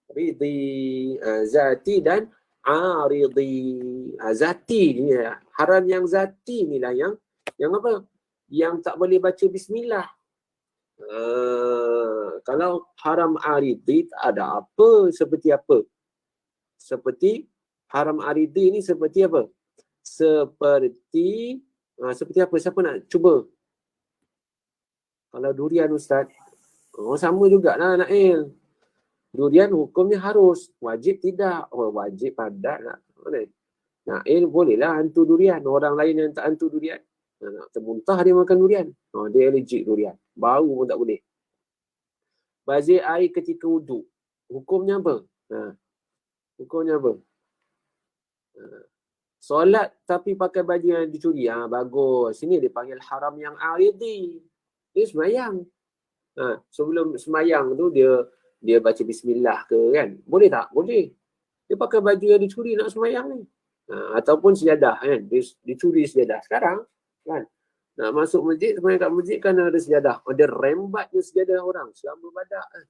B: aridi. Zati dan aridi. Zati ni, haram yang zati ni lah yang apa? Yang tak boleh baca bismillah. Kalau haram aridi tak ada apa. Seperti apa? Seperti haram aridi ni seperti apa? Seperti apa? Siapa nak cuba? Kalau durian Ustaz, sama jugalah Nail. Durian hukumnya harus, wajib tidak. Wajib padat lah. Nail bolehlah hantu durian. Orang lain yang tak hantu durian, nak termuntah dia makan durian. Dia allergic durian. Bau pun tak boleh. Bazir air ketika wuduk, hukumnya apa? Hukumnya apa? Solat tapi pakai baju yang dicuri. Bagus. Sini dia panggil haram yang aridi. Dia semayang. Sebelum semayang tu dia baca bismillah ke kan? Boleh tak? Boleh. Dia pakai baju yang dicuri nak semayang ni. Ataupun sejadah kan? Dia dicuri sejadah. Sekarang kan? Nak masuk masjid, semayang kat masjid kan ada sejadah. Dia rembatnya sejadah orang selama badak kan?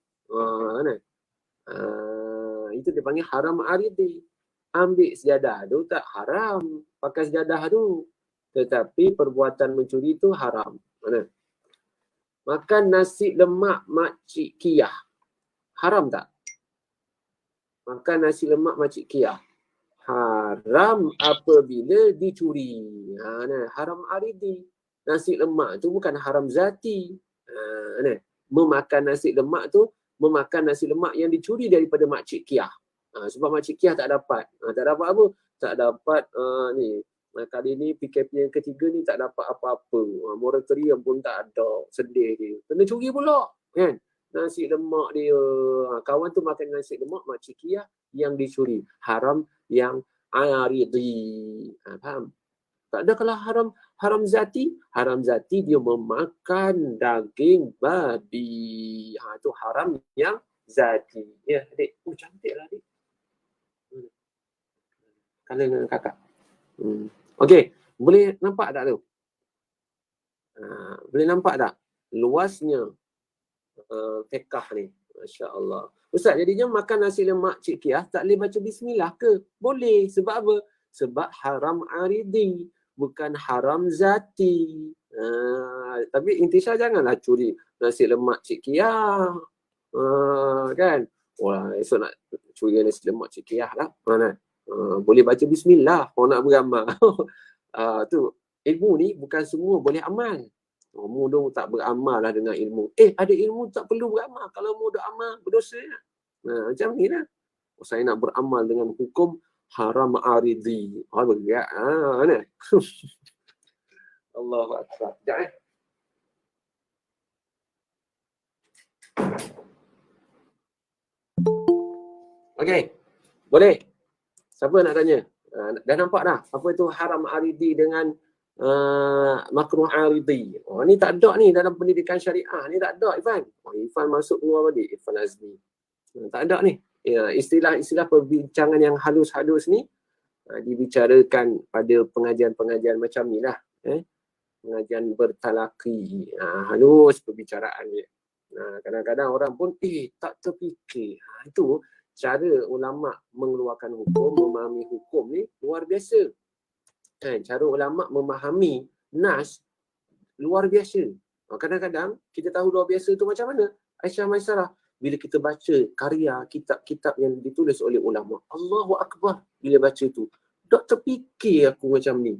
B: Itu dia panggil haram aridi. Ambil sejadah tu tak haram, pakai sejadah tu. Tetapi perbuatan mencuri tu haram. Makan nasi lemak makcik Kiyah. Haram tak? Makan nasi lemak makcik Kiyah. Haram apabila dicuri. Haram aridi. Nasi lemak tu bukan haram zati. Memakan nasi lemak tu, memakan nasi lemak yang dicuri daripada makcik Kiyah. Sebab makcik Kiyah tak dapat. Tak dapat apa? Tak dapat ni. Kali ni PKP yang ketiga ni tak dapat apa-apa. Moratorium pun tak ada. Sedih dia. Kena curi pula. Kan? Nasi lemak dia. Kawan tu makan nasi lemak makcik Kiyah yang dicuri. Haram yang aridi. Faham? Tak ada kalau haram zati. Haram zati dia memakan daging babi. Itu haram yang zati. Ya, adik. Cantik lah adik. Kalau dengan kakak. Okey, boleh nampak tak tu? Boleh nampak tak luasnya fiqh ni? Masya Allah. Ustaz, jadinya makan nasi lemak Cik Kiyah tak boleh baca bismillah ke? Boleh. Sebab apa? Sebab haram aridi, bukan haram zati. Tapi intisar janganlah curi nasi lemak Cik Kia. Kan? Wah, esok nak curi nasi lemak Cik Kia lah. Boleh baca bismillah kalau nak beramal. Tu ilmu ni bukan semua boleh amal. Mu tak beramal lah dengan ilmu. Ada ilmu tak perlu beramal. Kalau mu dah amal, berdosa. Macam ni lah. Saya nak beramal dengan hukum haram aridi. Berat. Mana? Allahu Akbar. Sekejap Okey. Boleh? Siapa nak tanya? Dah nampak dah apa itu haram aridi dengan makruh aridi. Ni tak ada ni dalam pendidikan syariah. Ni tak ada Irfan. Irfan masuk keluar balik. Irfan Azmi. Tak ada ni. Istilah-istilah perbincangan yang halus-halus ni dibicarakan pada pengajian-pengajian macam ni lah. Pengajian bertalaki. Halus perbicaraan dia. Kadang-kadang orang pun tak terfikir. Itu cara ulama mengeluarkan hukum, memahami hukum ni luar biasa. Cara ulama memahami nas luar biasa. Kadang-kadang kita tahu luar biasa tu macam mana? Aisyah Maisarah, bila kita baca karya kitab-kitab yang ditulis oleh ulama, Allahu Akbar bila baca tu. Tak terfikir aku macam ni.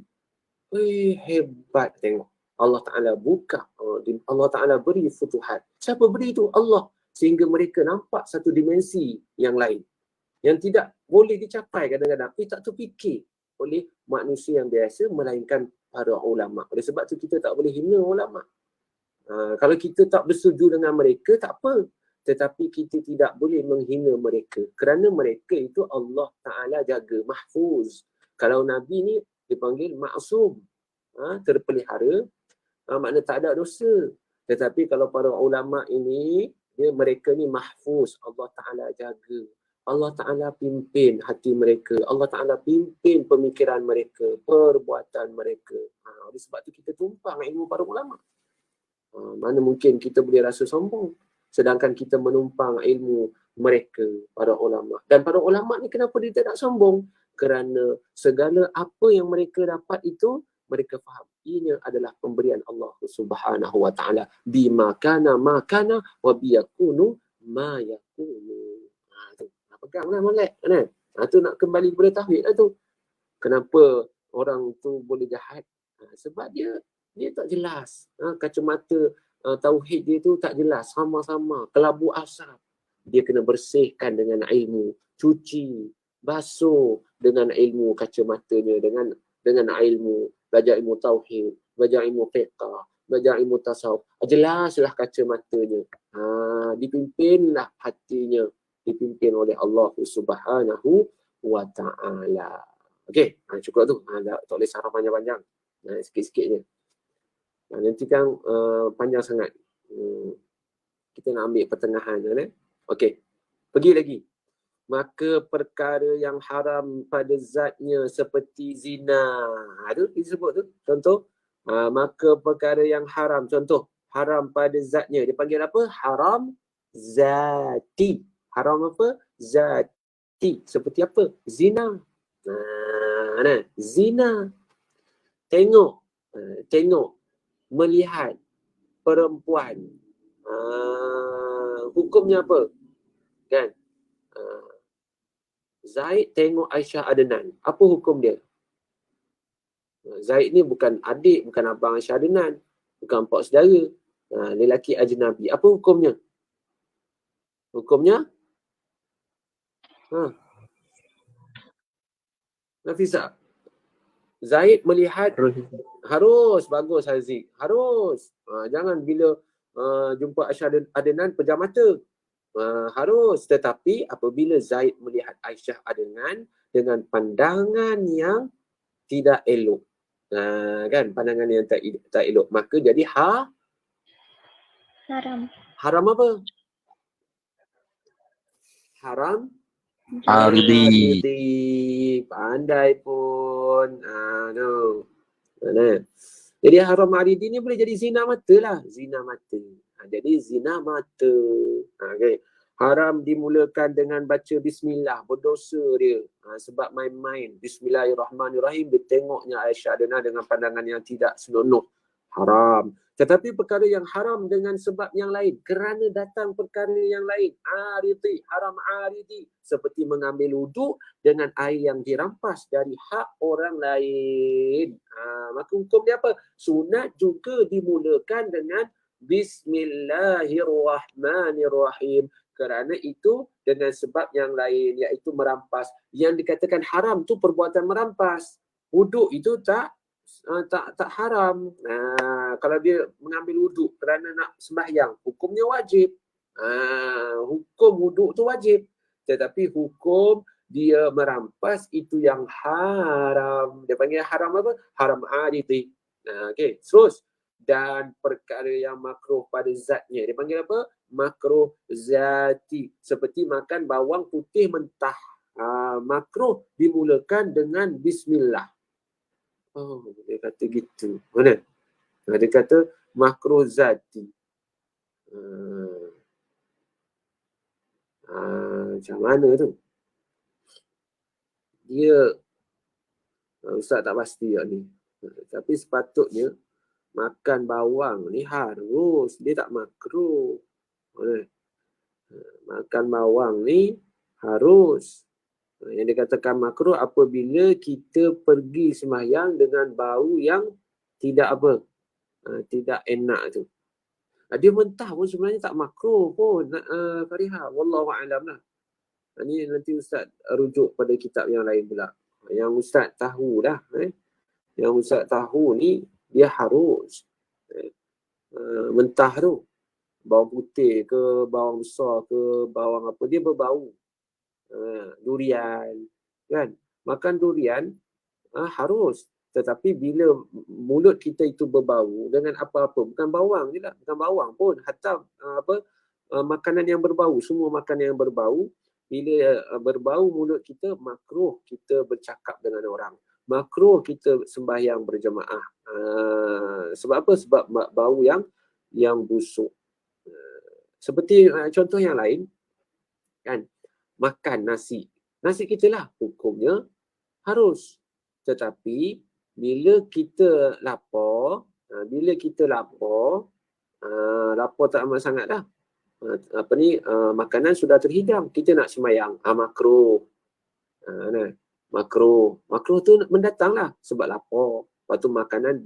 B: Hebat tengok. Allah Ta'ala buka. Allah Ta'ala beri futuhat. Siapa beri tu? Allah. Sehingga mereka nampak satu dimensi yang lain. Yang tidak boleh dicapai kadang-kadang. Tak terfikir oleh manusia yang biasa melainkan para ulama. Oleh sebab tu kita tak boleh hina ulama. Kalau kita tak bersetuju dengan mereka, tak apa. Tetapi kita tidak boleh menghina mereka. Kerana mereka itu Allah Ta'ala jaga. Mahfuz. Kalau Nabi ni dipanggil ma'asum. Terpelihara. Makna tak ada dosa. Tetapi kalau para ulama ini, mereka ni mahfuz. Allah Ta'ala jaga. Allah Ta'ala pimpin hati mereka. Allah Ta'ala pimpin pemikiran mereka. Perbuatan mereka. Oleh sebab tu kita tumpang ilmu para ulama. Mana mungkin kita boleh rasa sombong. Sedangkan kita menumpang ilmu mereka, para ulama. Dan para ulama ni kenapa dia tak sombong? Kerana segala apa yang mereka dapat itu, mereka faham. Ini adalah pemberian Allah Subhanahu wa Ta'ala. Bima kana ma kana wa biyakunu ma yakunu. Tu. Peganglah molek. Tu nak kembali kepada tauhid lah tu. Kenapa orang tu boleh jahat? Sebab dia tak jelas. Kacamata tauhid dia tu tak jelas. Sama-sama. Kelabu asap. Dia kena bersihkan dengan ilmu. Cuci. Basuh dengan ilmu kacamatanya. Dengan ilmu. Belajar ilmu tauhid, belajar ilmu fiqh, belajar ilmu tasawuf. Jelaslah kacamatanya. Dipimpinlah hatinya. Dipimpin oleh Allah Subhanahu wa Ta'ala. Okey, cukup tu. Tak boleh sarah panjang-panjang. Sikit-sikit je. Nanti kan panjang sangat. Kita nak ambil pertengahan. Okey, pergi lagi. Maka perkara yang haram pada zatnya seperti zina. Itu disebut tu. Contoh. Maka perkara yang haram. Contoh. Haram pada zatnya. Dia panggil apa? Haram zati. Haram apa? Zati. Seperti apa? Zina. Zina. Tengok. Melihat. Perempuan. Hukumnya apa? Kan? Zaid tengok Aisyah Adnan. Apa hukum dia? Zaid ni bukan adik, bukan abang Aisyah Adnan. Bukan pak saudara. Lelaki ajnabi. Apa hukumnya? Hukumnya? Nafisa. Zaid melihat harus. Bagus Haziq. Harus. Jangan bila jumpa Aisyah Adnan pejam mata. Harus, tetapi apabila Zaid melihat Aisyah dengan pandangan yang tidak elok, kan, pandangan yang tak elok, maka jadi
E: Haram.
B: Haram apa? Haram
F: Aridi.
B: Pandai pun. Jadi haram aridi ni boleh jadi zina mata lah. Zina mata. Jadi zina mata. Okay. Haram dimulakan dengan baca bismillah. Berdosa dia. Sebab main-main. Bismillahirrahmanirrahim. Dia tengoknya Aisyah Adnan dengan pandangan yang tidak senonoh. haram. Tetapi perkara yang haram dengan sebab yang lain, kerana datang perkara yang lain, aridi, haram aridi, seperti mengambil wuduk dengan air yang dirampas dari hak orang lain. Maka hukum dia apa? Sunat juga dimulakan dengan Bismillahirrahmanirrahim. Kerana itu dengan sebab yang lain, iaitu merampas. Yang dikatakan haram tu perbuatan merampas. Wuduk itu tak haram. Kalau dia mengambil wuduk kerana nak sembahyang, hukumnya wajib. Hukum wuduk tu wajib. Tetapi hukum dia merampas itu yang haram. Dia panggil haram apa? Haram aridi. Okey, terus. Dan perkara yang makruh pada zatnya, dia panggil apa? Makruh zati. Seperti makan bawang putih mentah. Makruh dimulakan dengan bismillah. Oh, dia kata gitu. Mana? Dia kata makruh zati. Macam mana tu? Dia Ustaz tak pasti ni. Tapi sepatutnya makan bawang ni harus. Dia tak makruh. Mana? Makan bawang ni harus. Yang dikatakan makruh apabila kita pergi sembahyang dengan bau yang tidak apa? Tidak enak tu. Dia mentah pun sebenarnya tak makruh pun. Fariha, wallahu a'lam lah. Ini nanti Ustaz rujuk pada kitab yang lain pula. Yang Ustaz tahu dah. Yang Ustaz tahu ni dia harus. Mentah tu. Bawang putih ke, bawang besar ke, bawang apa, dia berbau. Durian, kan? Makan durian harus. Tetapi bila mulut kita itu berbau dengan apa-apa, bukan bawang je lah, bukan bawang pun, hatta makanan yang berbau, semua makanan yang berbau, bila berbau mulut kita, makruh kita bercakap dengan orang. Makruh kita sembahyang berjemaah. Sebab apa? Sebab bau yang busuk. Seperti contoh yang lain, kan? Makan nasi. Nasi kita lah hukumnya harus. Tetapi bila kita lapar, lapar tak amat sangat dah. Makanan sudah terhidang, kita nak sembahyang. Makruh. Makruh. Makruh tu mendatanglah sebab lapar. Lepas tu makanan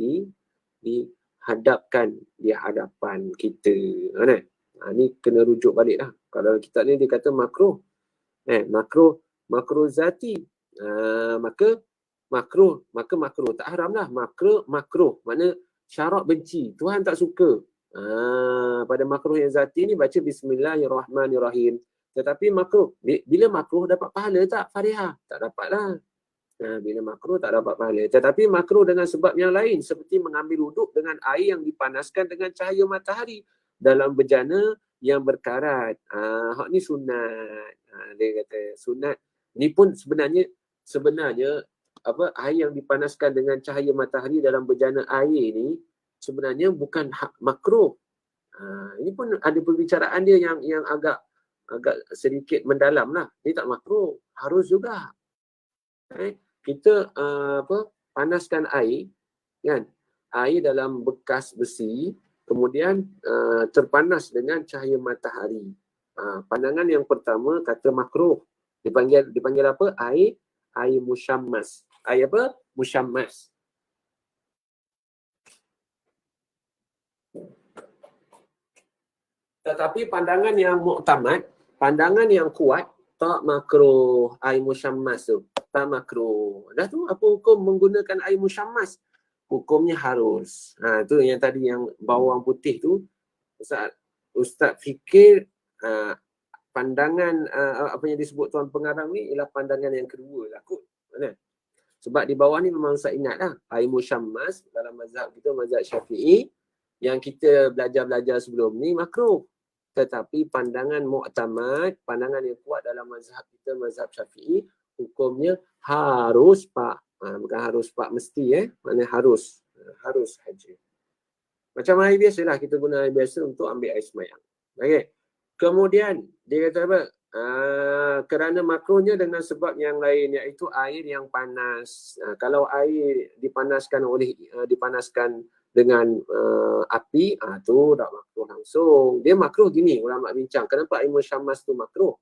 B: dihadapkan di hadapan kita. Ni kena rujuk balik lah. Kalau kitab ni dia kata makruh. Makruh zati. Maka makruh tak haram lah. Makruh makna syarak benci. Tuhan tak suka. Pada makruh yang zati ni baca Bismillahirrahmanirrahim. Tetapi makruh, bila makruh dapat pahala tak, Fariha? Tak dapat lah. Bila makruh tak dapat pahala. Tetapi makruh dengan sebab yang lain, seperti mengambil wuduk dengan air yang dipanaskan dengan cahaya matahari dalam bejana yang berkarat. Hak ni sunat. Dia kata sunat. Ni pun sebenarnya air yang dipanaskan dengan cahaya matahari dalam bejana air ni sebenarnya bukan makruh. Ini pun ada perbicaraan dia yang agak sedikit mendalam lah. Dia tak makruh, harus juga. Kita panaskan air, kan? Air dalam bekas besi, kemudian terpanas dengan cahaya matahari. Pandangan yang pertama kata makruh. Dipanggil apa? Air musyammas. Air apa? Musyammas. Tetapi pandangan yang muktamad, pandangan yang kuat, tak makruh air musyammas tu. Tak makruh. Dah tu apa hukum menggunakan air musyammas? Hukumnya harus. Tu yang tadi yang bawang putih tu, Ustaz fikir pandangan apa yang disebut Tuan Pengarang ni ialah pandangan yang kedua lah kot. Sebab di bawah ni memang Ustaz ingat lah, air musyammas dalam mazhab kita, mazhab Syafi'i, yang kita belajar sebelum ni makruh. Tetapi pandangan muktamad, pandangan yang kuat dalam mazhab kita, mazhab Syafi'i, hukumnya harus pak. Bukan harus pak mesti maknanya harus saja. Macam air biasalah, kita guna air biasa untuk ambil air sembahyang. Okey. Kemudian dia kata apa? Kerana makruhnya dengan sebab yang lain, iaitu air yang panas. Kalau air dipanaskan dengan api, tu tak makruh langsung. Dia makruh gini, ulama bincang. Kenapa ilmu syamas tu makruh?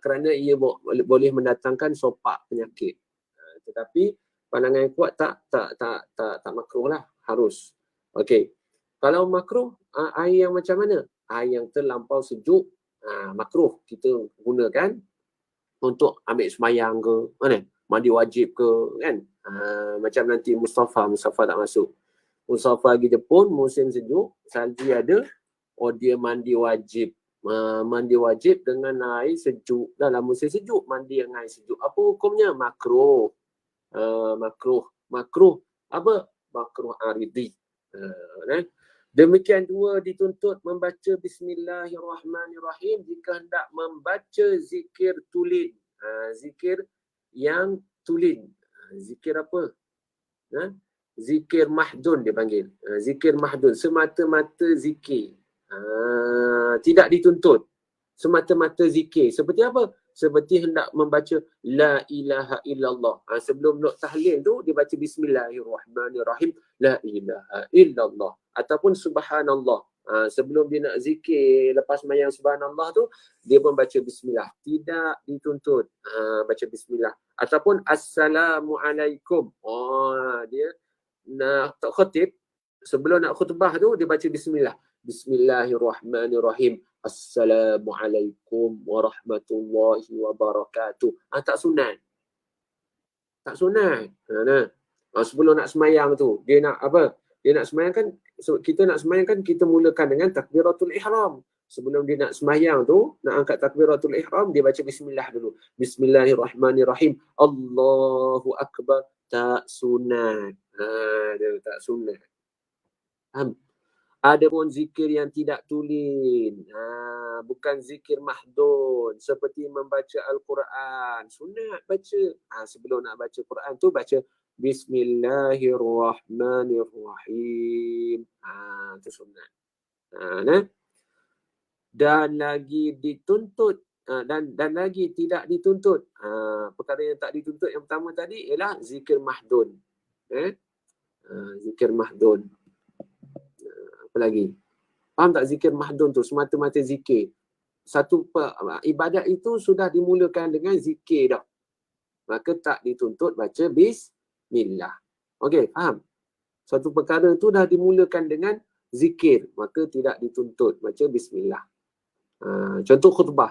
B: Kerana ia boleh mendatangkan sopak penyakit. Tetapi pandangan yang kuat tak makruh lah, harus. Okey. Kalau makruh, air yang macam mana? Air yang terlampau sejuk, makruh kita gunakan untuk ambil semayang ke, mana? Mandi wajib ke, kan? Macam nanti Mustafa tak masuk. Mustafa pergi Jepun, musim sejuk, salji ada, dia mandi wajib. Mandi wajib dengan air sejuk. Dalam musim sejuk, mandi dengan air sejuk. Apa hukumnya? Makruh. Makruh. Apa? Makruh aridi. Demikian juga dituntut membaca Bismillahirrahmanirrahim jika hendak membaca zikir tulin. Zikir yang tulin. Zikir apa? Zikir mahdun dia panggil. Zikir mahdun. Semata-mata zikir. Tidak dituntut. Semata-mata zikir. Seperti apa? Seperti hendak membaca La ilaha illallah. Sebelum nak tahlil tu, dia baca Bismillahirrahmanirrahim. La ilaha illallah. Ataupun Subhanallah. Sebelum dia nak zikir, lepas mayang Subhanallah tu, dia pun baca Bismillah. Tidak dituntut baca Bismillah. Ataupun Assalamualaikum. Dia nak tak khutib, sebelum nak khutbah tu, dia baca Bismillah. Bismillahirrahmanirrahim. Assalamualaikum warahmatullahi wabarakatuh. Tak sunat. Tak sunat. Sebelum nak semayang tu, dia nak apa? Dia nak semayang kan, kita nak semayang kan, kita mulakan dengan takbiratul ihram. Sebelum dia nak semayang tu, nak angkat takbiratul ihram, dia baca Bismillah dulu. Bismillahirrahmanirrahim. Allahu Akbar. Tak sunat. Dia tak sunat. Ada pun zikir yang tidak tulin. Bukan zikir mahdun. Seperti membaca Al-Quran. Sunat baca. Sebelum nak baca Quran tu, baca Bismillahirrahmanirrahim. Itu sunat. Dan lagi dituntut. Dan lagi tidak dituntut. Perkara yang tak dituntut yang pertama tadi ialah zikir mahdun. Zikir mahdun. Apa lagi? Faham tak zikir mahdun tu? Semata-mata zikir. Satu ibadat itu sudah dimulakan dengan zikir dah. Maka tak dituntut baca Bismillah. Okey, faham? Satu perkara tu dah dimulakan dengan zikir. Maka tidak dituntut baca Bismillah. Contoh khutbah.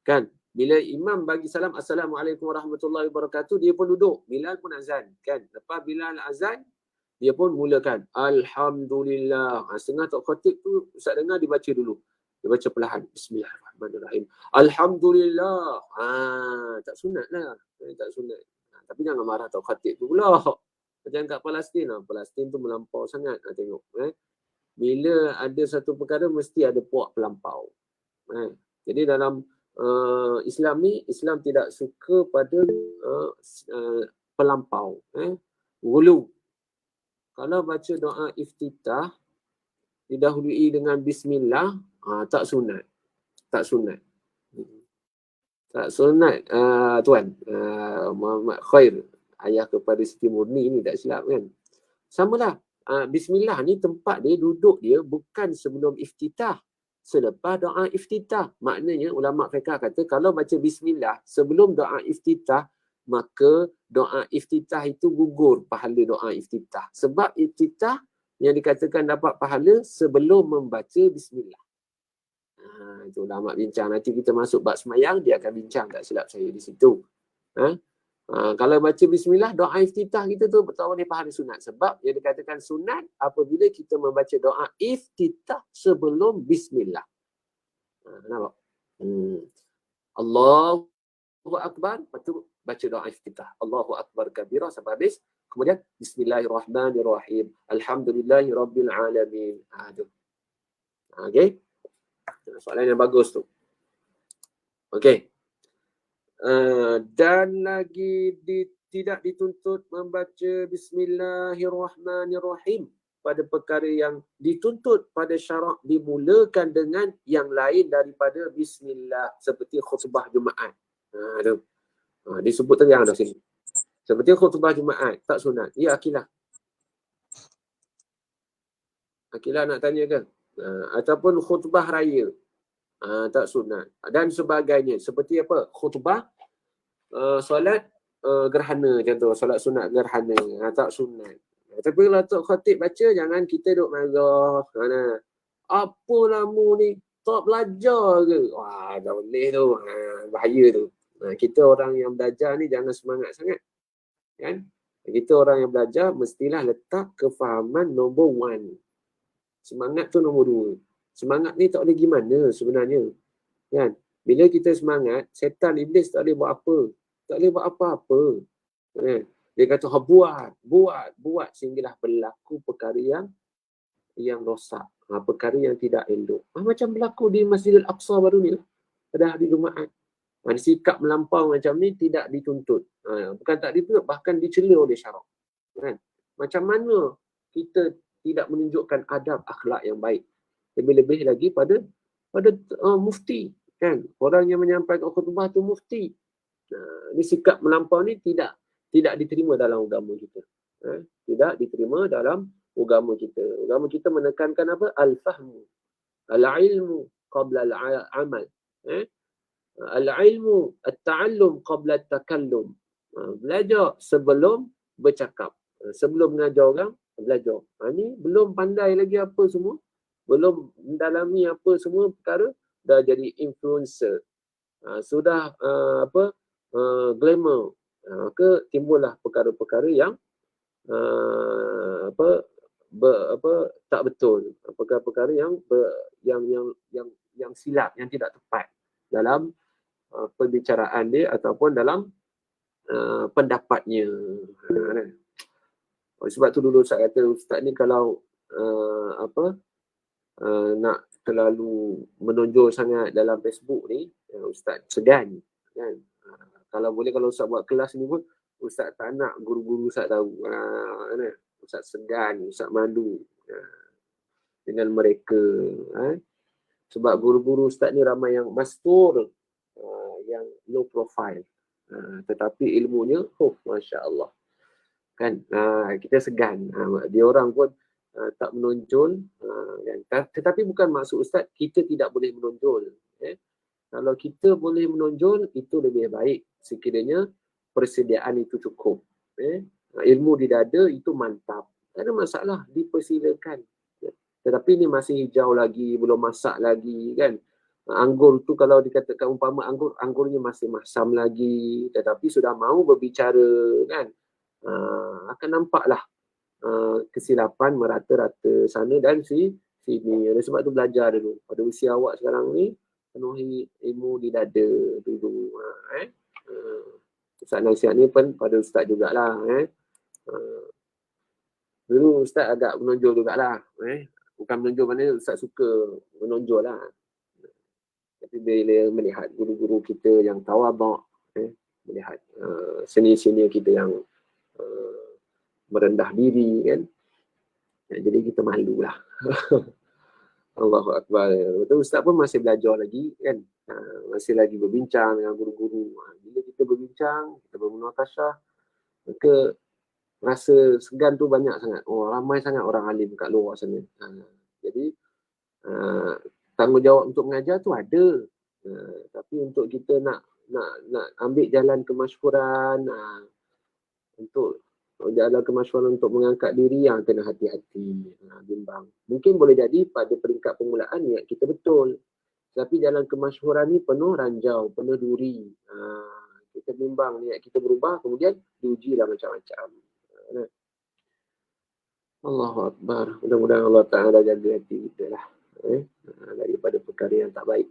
B: Kan? Bila imam bagi salam, Assalamualaikum warahmatullahi wabarakatuh, dia pun duduk. Bilal pun azan. Kan? Lepas Bilal azan, dia pun mulakan Alhamdulillah. Setengah tak khatib tu Ustaz dengar dia baca dulu. Dia baca perlahan. Bismillahirrahmanirrahim. Alhamdulillah. Tak sunat lah. Tak sunat. Tapi jangan marah tak khatib tu pula. Macam kat Palestin lah. Palestin tu melampau sangat. Tengok. Bila ada satu perkara mesti ada puak pelampau. Jadi dalam Islam ni, Islam tidak suka pada pelampau. Gulu. Kalau baca doa iftitah, didahului dengan Bismillah, tak sunat. Tak sunat. Tak sunat, Tuan. Muhammad Khair, ayah kepada Siti Murni ni tak silap kan. Samalah. Bismillah ni tempat dia, duduk dia bukan sebelum iftitah. Selepas doa iftitah. Maknanya ulama fiqh kata kalau baca Bismillah sebelum doa iftitah, maka doa iftitah itu gugur pahala doa iftitah. Sebab iftitah yang dikatakan dapat pahala sebelum membaca Bismillah. Itu ulama bincang. Nanti kita masuk bab semayang, dia akan bincang, tak silap saya di situ. Kalau baca Bismillah, doa iftitah kita tu tak boleh pahala sunat. Sebab yang dikatakan sunat apabila kita membaca doa iftitah sebelum Bismillah. Nampak? Allahu Akbar, lepas tu baca doa iftitah. Allahu Akbar kabira sampai habis. Kemudian Bismillahirrahmanirrahim. Alhamdulillahi Rabbil Alamin. Okey. Soalan yang bagus tu. Okey. Dan lagi tidak dituntut membaca Bismillahirrahmanirrahim pada perkara yang dituntut pada syarak dimulakan dengan yang lain daripada Bismillah. Seperti khutbah Jumaat. Disebut terang dah sini. Seperti khutbah Jumaat, tak sunat. Ya, akilah. Akilah nak tanya ke? Ataupun khutbah raya. Tak sunat. Dan sebagainya. Seperti apa? Khutbah, solat gerhana contoh. Solat sunat gerhana. Tak sunat. Tapi kalau Tok Khatib baca, jangan kita duk marah. Apa lama ni? Tak belajar ke? Wah, tak boleh tu. Bahaya tu. Kita orang yang belajar ni jangan semangat sangat. Kan? Kita orang yang belajar mestilah letak kefahaman nombor 1. Semangat tu nombor 2. Semangat ni tak boleh gimana sebenarnya. Kan? Bila kita semangat, setan iblis tak boleh buat apa. Tak boleh buat apa-apa. Kan? Dia kata, buat sehinggalah berlaku perkara yang rosak. Perkara yang tidak elok. Macam berlaku di Masjidil Aqsa baru ni. Pada hari Jumaat. Sikap melampau macam ni tidak dituntut. Bukan tak dituntut, bahkan dicela oleh syarak. Kan? Macam mana kita tidak menunjukkan adab akhlak yang baik. Lebih-lebih lagi pada mufti. Kan? Orang yang menyampaikan khutbah tu mufti. Ini sikap melampau ni tidak diterima dalam agama kita. Tidak diterima dalam agama kita. Agama kita menekankan apa? Al-fahmu. Al-ilmu qabla al-amal. Al-ilmu, at-ta'allum qabla at-takallum. Belajar sebelum bercakap. Sebelum mengajar orang, belajar. Ni belum pandai lagi apa semua. Belum mendalami apa semua perkara. Dah jadi influencer. Sudah glamour. Maka timbullah perkara-perkara yang tak betul. Perkara-perkara yang silap, yang tidak tepat dalam perbicaraan dia ataupun dalam pendapatnya. Sebab tu dulu Ustaz kata, Ustaz ni kalau nak terlalu menonjol sangat dalam Facebook ni, Ustaz segan. Kan? Kalau boleh, kalau Ustaz buat kelas ni pun, Ustaz tak nak guru-guru Ustaz tahu. Ustaz segan, Ustaz malu dengan mereka. Sebab guru-guru Ustaz ni ramai yang mastur, yang low profile. Tetapi ilmunya, Masya Allah. Kan? Kita segan. Dia orang pun tak menonjol. Kan? Tetapi bukan maksud Ustaz kita tidak boleh menonjol. Kalau kita boleh menonjol, itu lebih baik. Sekiranya persediaan itu cukup. Ilmu di dada itu mantap. Tak ada masalah, dipersilakan. Tetapi ini masih hijau lagi, belum masak lagi. Kan? Anggur tu kalau dikatakan umpama anggurnya masih masam lagi. Tetapi sudah mahu berbicara. Kan? Akan nampaklah kesilapan merata-rata sana dan sini. Oleh sebab tu belajar dulu. Pada usia awak sekarang ni, penuhi ilmu di dada dulu. Ustaz nasihat ni pun pada Ustaz jugalah. Dulu Ustaz agak menonjol jugalah. Bukan menonjol, mana Ustaz suka menonjol lah. Tapi bila melihat guru-guru kita yang tawaduk, melihat senior-senior kita yang merendah diri, kan, jadi kita malu lah. Allahu Akbar. Betul, Ustaz pun masih belajar lagi, kan, masih lagi berbincang dengan guru-guru. Bila kita berbincang, kita bermunakasyah, maka rasa segan tu banyak sangat. Ramai sangat orang alim kat luar sana. Jadi tanggungjawab untuk mengajar tu ada. Tapi untuk kita nak ambil jalan kemasyhuran, untuk jalan kemasyhuran untuk mengangkat diri, yang kena hati-hati, bimbang. Mungkin boleh jadi pada peringkat permulaan niat kita betul. Tapi jalan kemasyhuran ni penuh ranjau, penuh duri. Kita bimbang, niat kita berubah, kemudian diujilah macam-macam. Allahu Akbar. Mudah-mudahan Allah Ta'ala jaga hati kita lah. Daripada perkara yang tak baik.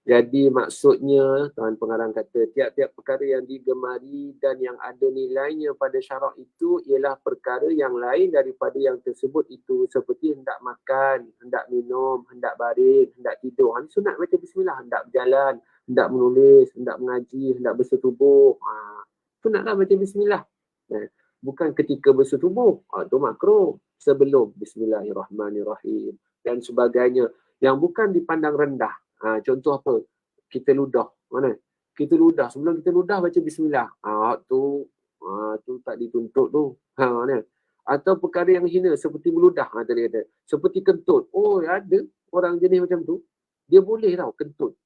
B: Jadi maksudnya, Tuan Pengarang kata, tiap-tiap perkara yang digemari dan yang ada nilainya pada syarak itu ialah perkara yang lain daripada yang tersebut itu. Seperti hendak makan, hendak minum, hendak baring, hendak tidur. Ini sunat baca bismillah. Hendak berjalan, hendak menulis, hendak mengaji, hendak bersetubuh. Sunatlah baca bismillah. Bukan ketika bersetubuh. Itu makruh. Sebelum bismillahirrahmanirrahim dan sebagainya. Yang bukan dipandang rendah. Contoh apa? Kita ludah. Mana? Kita ludah. Sebelum kita ludah baca bismillah. Tu tak dituntut tu. Mana? Atau perkara yang hina seperti meludah, tadi kata. Seperti kentut. Oh, ada orang jenis macam tu. Dia boleh tau kentut.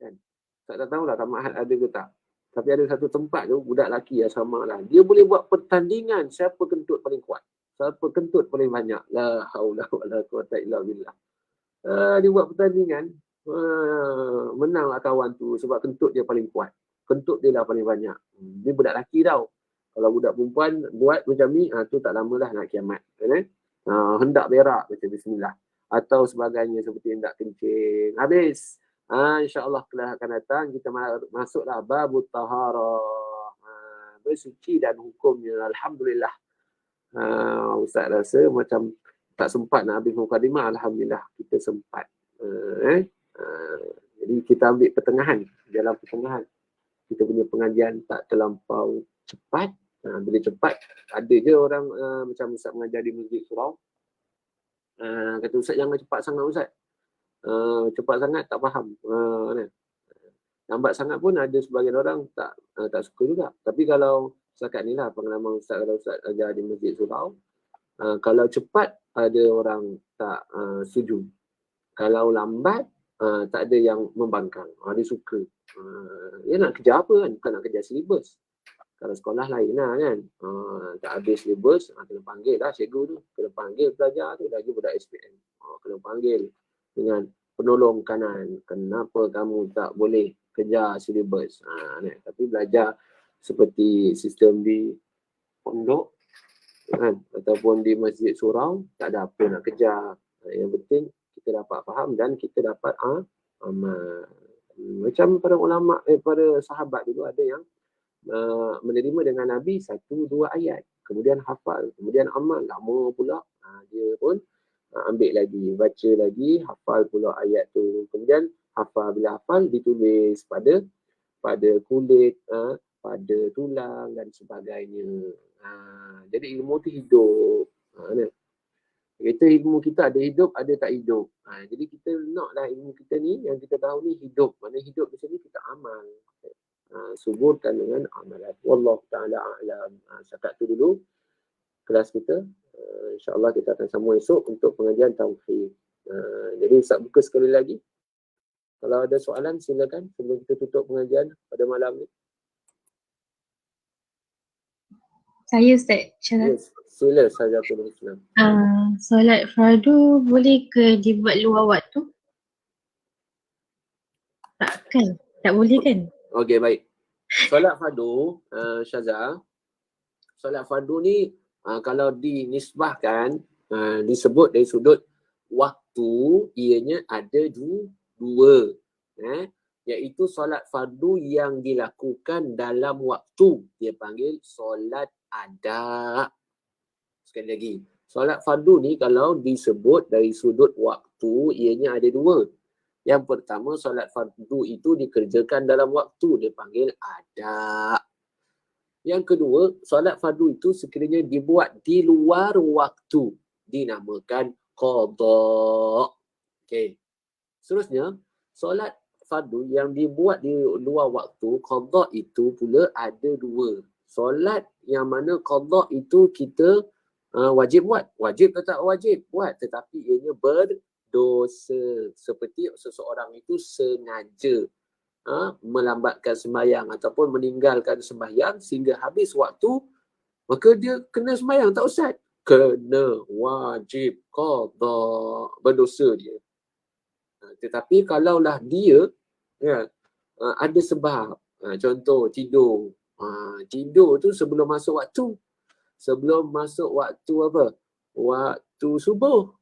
B: Kan? Tak tahulah tak mahal ada ke tak. Tapi ada satu tempat tu, budak lelaki asrama lah. Dia boleh buat pertandingan siapa kentut paling kuat. Siapa kentut paling banyak. La haula wala quwata illa billah. Dia buat pertandingan. Menanglah kawan tu sebab kentut dia paling kuat. Kentut dia lah paling banyak. Dia budak lelaki tau. Kalau budak perempuan buat macam ni, tu tak lamalah nak kiamat. Hendak berak macam bismillah. Atau sebagainya seperti hendak kencing. Habis. InsyaAllah kelak akan datang kita masuklah babut taharah, bersuci dan hukumnya. Alhamdulillah. Ustaz rasa macam tak sempat nak habis mukadimah. Alhamdulillah kita sempat. Jadi kita ambil pertengahan. Dalam pertengahan kita punya pengajian tak terlampau cepat. Bila cepat ada je orang macam Ustaz mengajar di Masjid Surau, kata Ustaz jangan cepat sangat Ustaz. Cepat sangat tak faham. Lambat sangat pun ada sebagian orang tak suka juga. Tapi kalau setakat ni lah pengalaman Ustaz, kalau Ustaz ajar di Masjid Surau, kalau cepat ada orang tak setuju. Kalau lambat tak ada yang membangkang. Dia suka. Dia nak kerja apa kan? Bukan nak kerja silibus. Kalau sekolah lain lah kan. Tak habis silibus, kena panggil lah cikgu tu. Kena panggil pelajar tu lagi budak SPM. Kena panggil dengan penolong kanan. Kenapa kamu tak boleh kejar silibus? Tapi belajar seperti sistem di pondok kan, ataupun di Masjid Surau, tak ada apa nak kejar. Yang penting kita dapat faham dan kita dapat amal. Macam para ulama, para sahabat dulu ada yang menerima dengan Nabi 1-2 ayat, kemudian hafal, kemudian amal. Lama pula dia pun ambil lagi, baca lagi, hafal pula ayat tu. Kemudian hafal, bila hafal ditulis pada kulit, pada tulang dan sebagainya. Jadi ilmu tu hidup. Kita ilmu kita ada hidup, ada tak hidup. Jadi kita naklah ilmu kita ni, yang kita tahu ni hidup. Mana hidup di sini kita amal. Suburkan dengan amalan. Wallahu ta'ala a'lam. Setakat tu dulu kelas kita. InsyaAllah kita akan sambung esok untuk pengajian tauhid. Jadi Ustaz buka sekali lagi. Kalau ada soalan silakan sebelum kita tutup pengajian pada malam ni.
D: Saya Ustaz Syazah.
B: Yes, sila saja tu.
D: Solat fardu boleh ke dibuat luar waktu? Takkan? Tak boleh kan?
B: Okey, baik. Solat fardu, Syazah. Solat fardu ni kalau dinisbahkan, disebut dari sudut waktu, ianya ada dua. Iaitu solat fardu yang dilakukan dalam waktu. Dia panggil solat ada. Sekali lagi. Solat fardu ni kalau disebut dari sudut waktu, ianya ada dua. Yang pertama, solat fardu itu dikerjakan dalam waktu. Dia panggil ada. Yang kedua, solat fardu itu sekiranya dibuat di luar waktu, dinamakan qada. Okey. Seterusnya, solat fardu yang dibuat di luar waktu, qada itu pula ada dua. Solat yang mana qada itu kita wajib buat. Wajib atau tak wajib buat, tetapi ianya berdosa. Seperti seseorang itu sengaja melambatkan sembahyang ataupun meninggalkan sembahyang sehingga habis waktu, maka dia kena sembahyang tak Ustaz? Kena, wajib, qada, berdosa dia. Tetapi kalaulah dia ada sebab, contoh tidur. Tidur tu sebelum masuk waktu. Sebelum masuk waktu apa? Waktu subuh.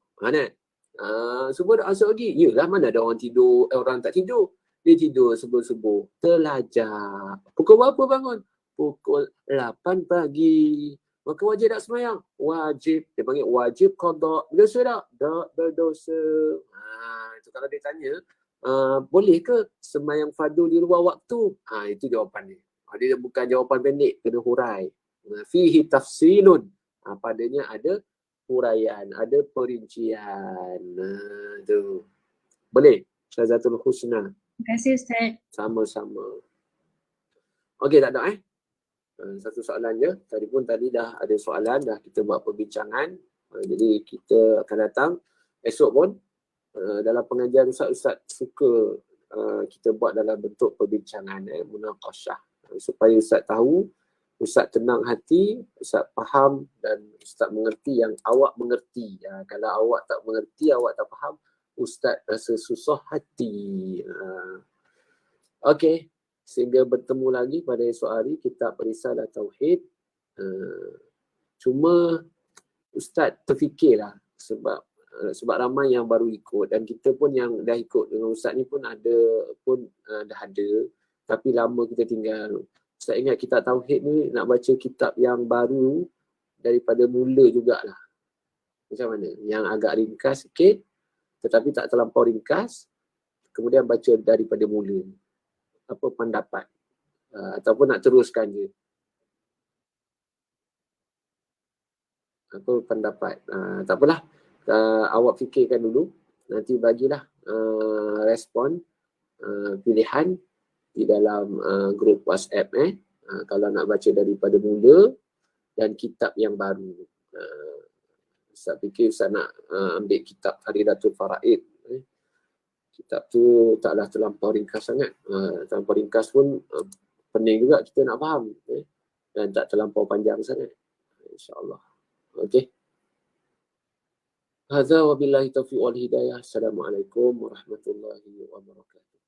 B: Subuh dah masuk lagi. Yelah, mana ada orang tidur, orang tak tidur. Dia tidur sebelum subuh. Terlajak. Pukul berapa bangun? Pukul 8 pagi. Maka wajib tak sembahyang? Wajib. Dia panggil wajib qada. Berdosa tak? Tak berdosa. Itu kalau dia tanya, boleh ke sembahyang fardu di luar waktu? Itu jawapan dia. Dia bukan jawapan pendek, kena hurai. Fihi tafsilun. Padanya ada huraian, ada perincian. Tu. Boleh? Syazatul Husna.
D: Terima kasih Ustaz.
B: Sama-sama. Okey, tak ada Satu soalan je. Tadi pun dah ada soalan, dah kita buat perbincangan. Jadi kita akan datang esok pun dalam pengajian Ustaz suka kita buat dalam bentuk perbincangan, munaqashah, supaya Ustaz tahu, Ustaz tenang hati, Ustaz faham dan Ustaz mengerti yang awak mengerti. Kalau awak tak mengerti, awak tak faham, Ustaz rasa susah hati. Okey, sehingga bertemu lagi pada esok hari kitab Risalah Tauhid. Cuma Ustaz terfikirlah sebab ramai yang baru ikut dan kita pun yang dah ikut dengan Ustaz ni pun dah ada, tapi lama kita tinggal. Ustaz ingat kitab Tauhid ni nak baca kitab yang baru daripada mula jugalah. Macam mana? Yang agak ringkas sikit tetapi tak terlampau ringkas, kemudian baca daripada mula. Apa pendapat? Ataupun nak teruskan je? Apa pendapat? Tak apalah. Awak fikirkan dulu. Nanti bagilah respon pilihan di dalam grup WhatsApp. Kalau nak baca daripada mula dan kitab yang baru. Ustaz fikir Ustaz nak ambil kitab Haridatul Faraid. Kitab tu taklah terlampau ringkas sangat. Terlampau ringkas pun pening juga kita nak faham. Dan tak terlampau panjang sangat. InsyaAllah. Okey. Hadza wabillahi taufiq wal hidayah. Assalamualaikum warahmatullahi wabarakatuh.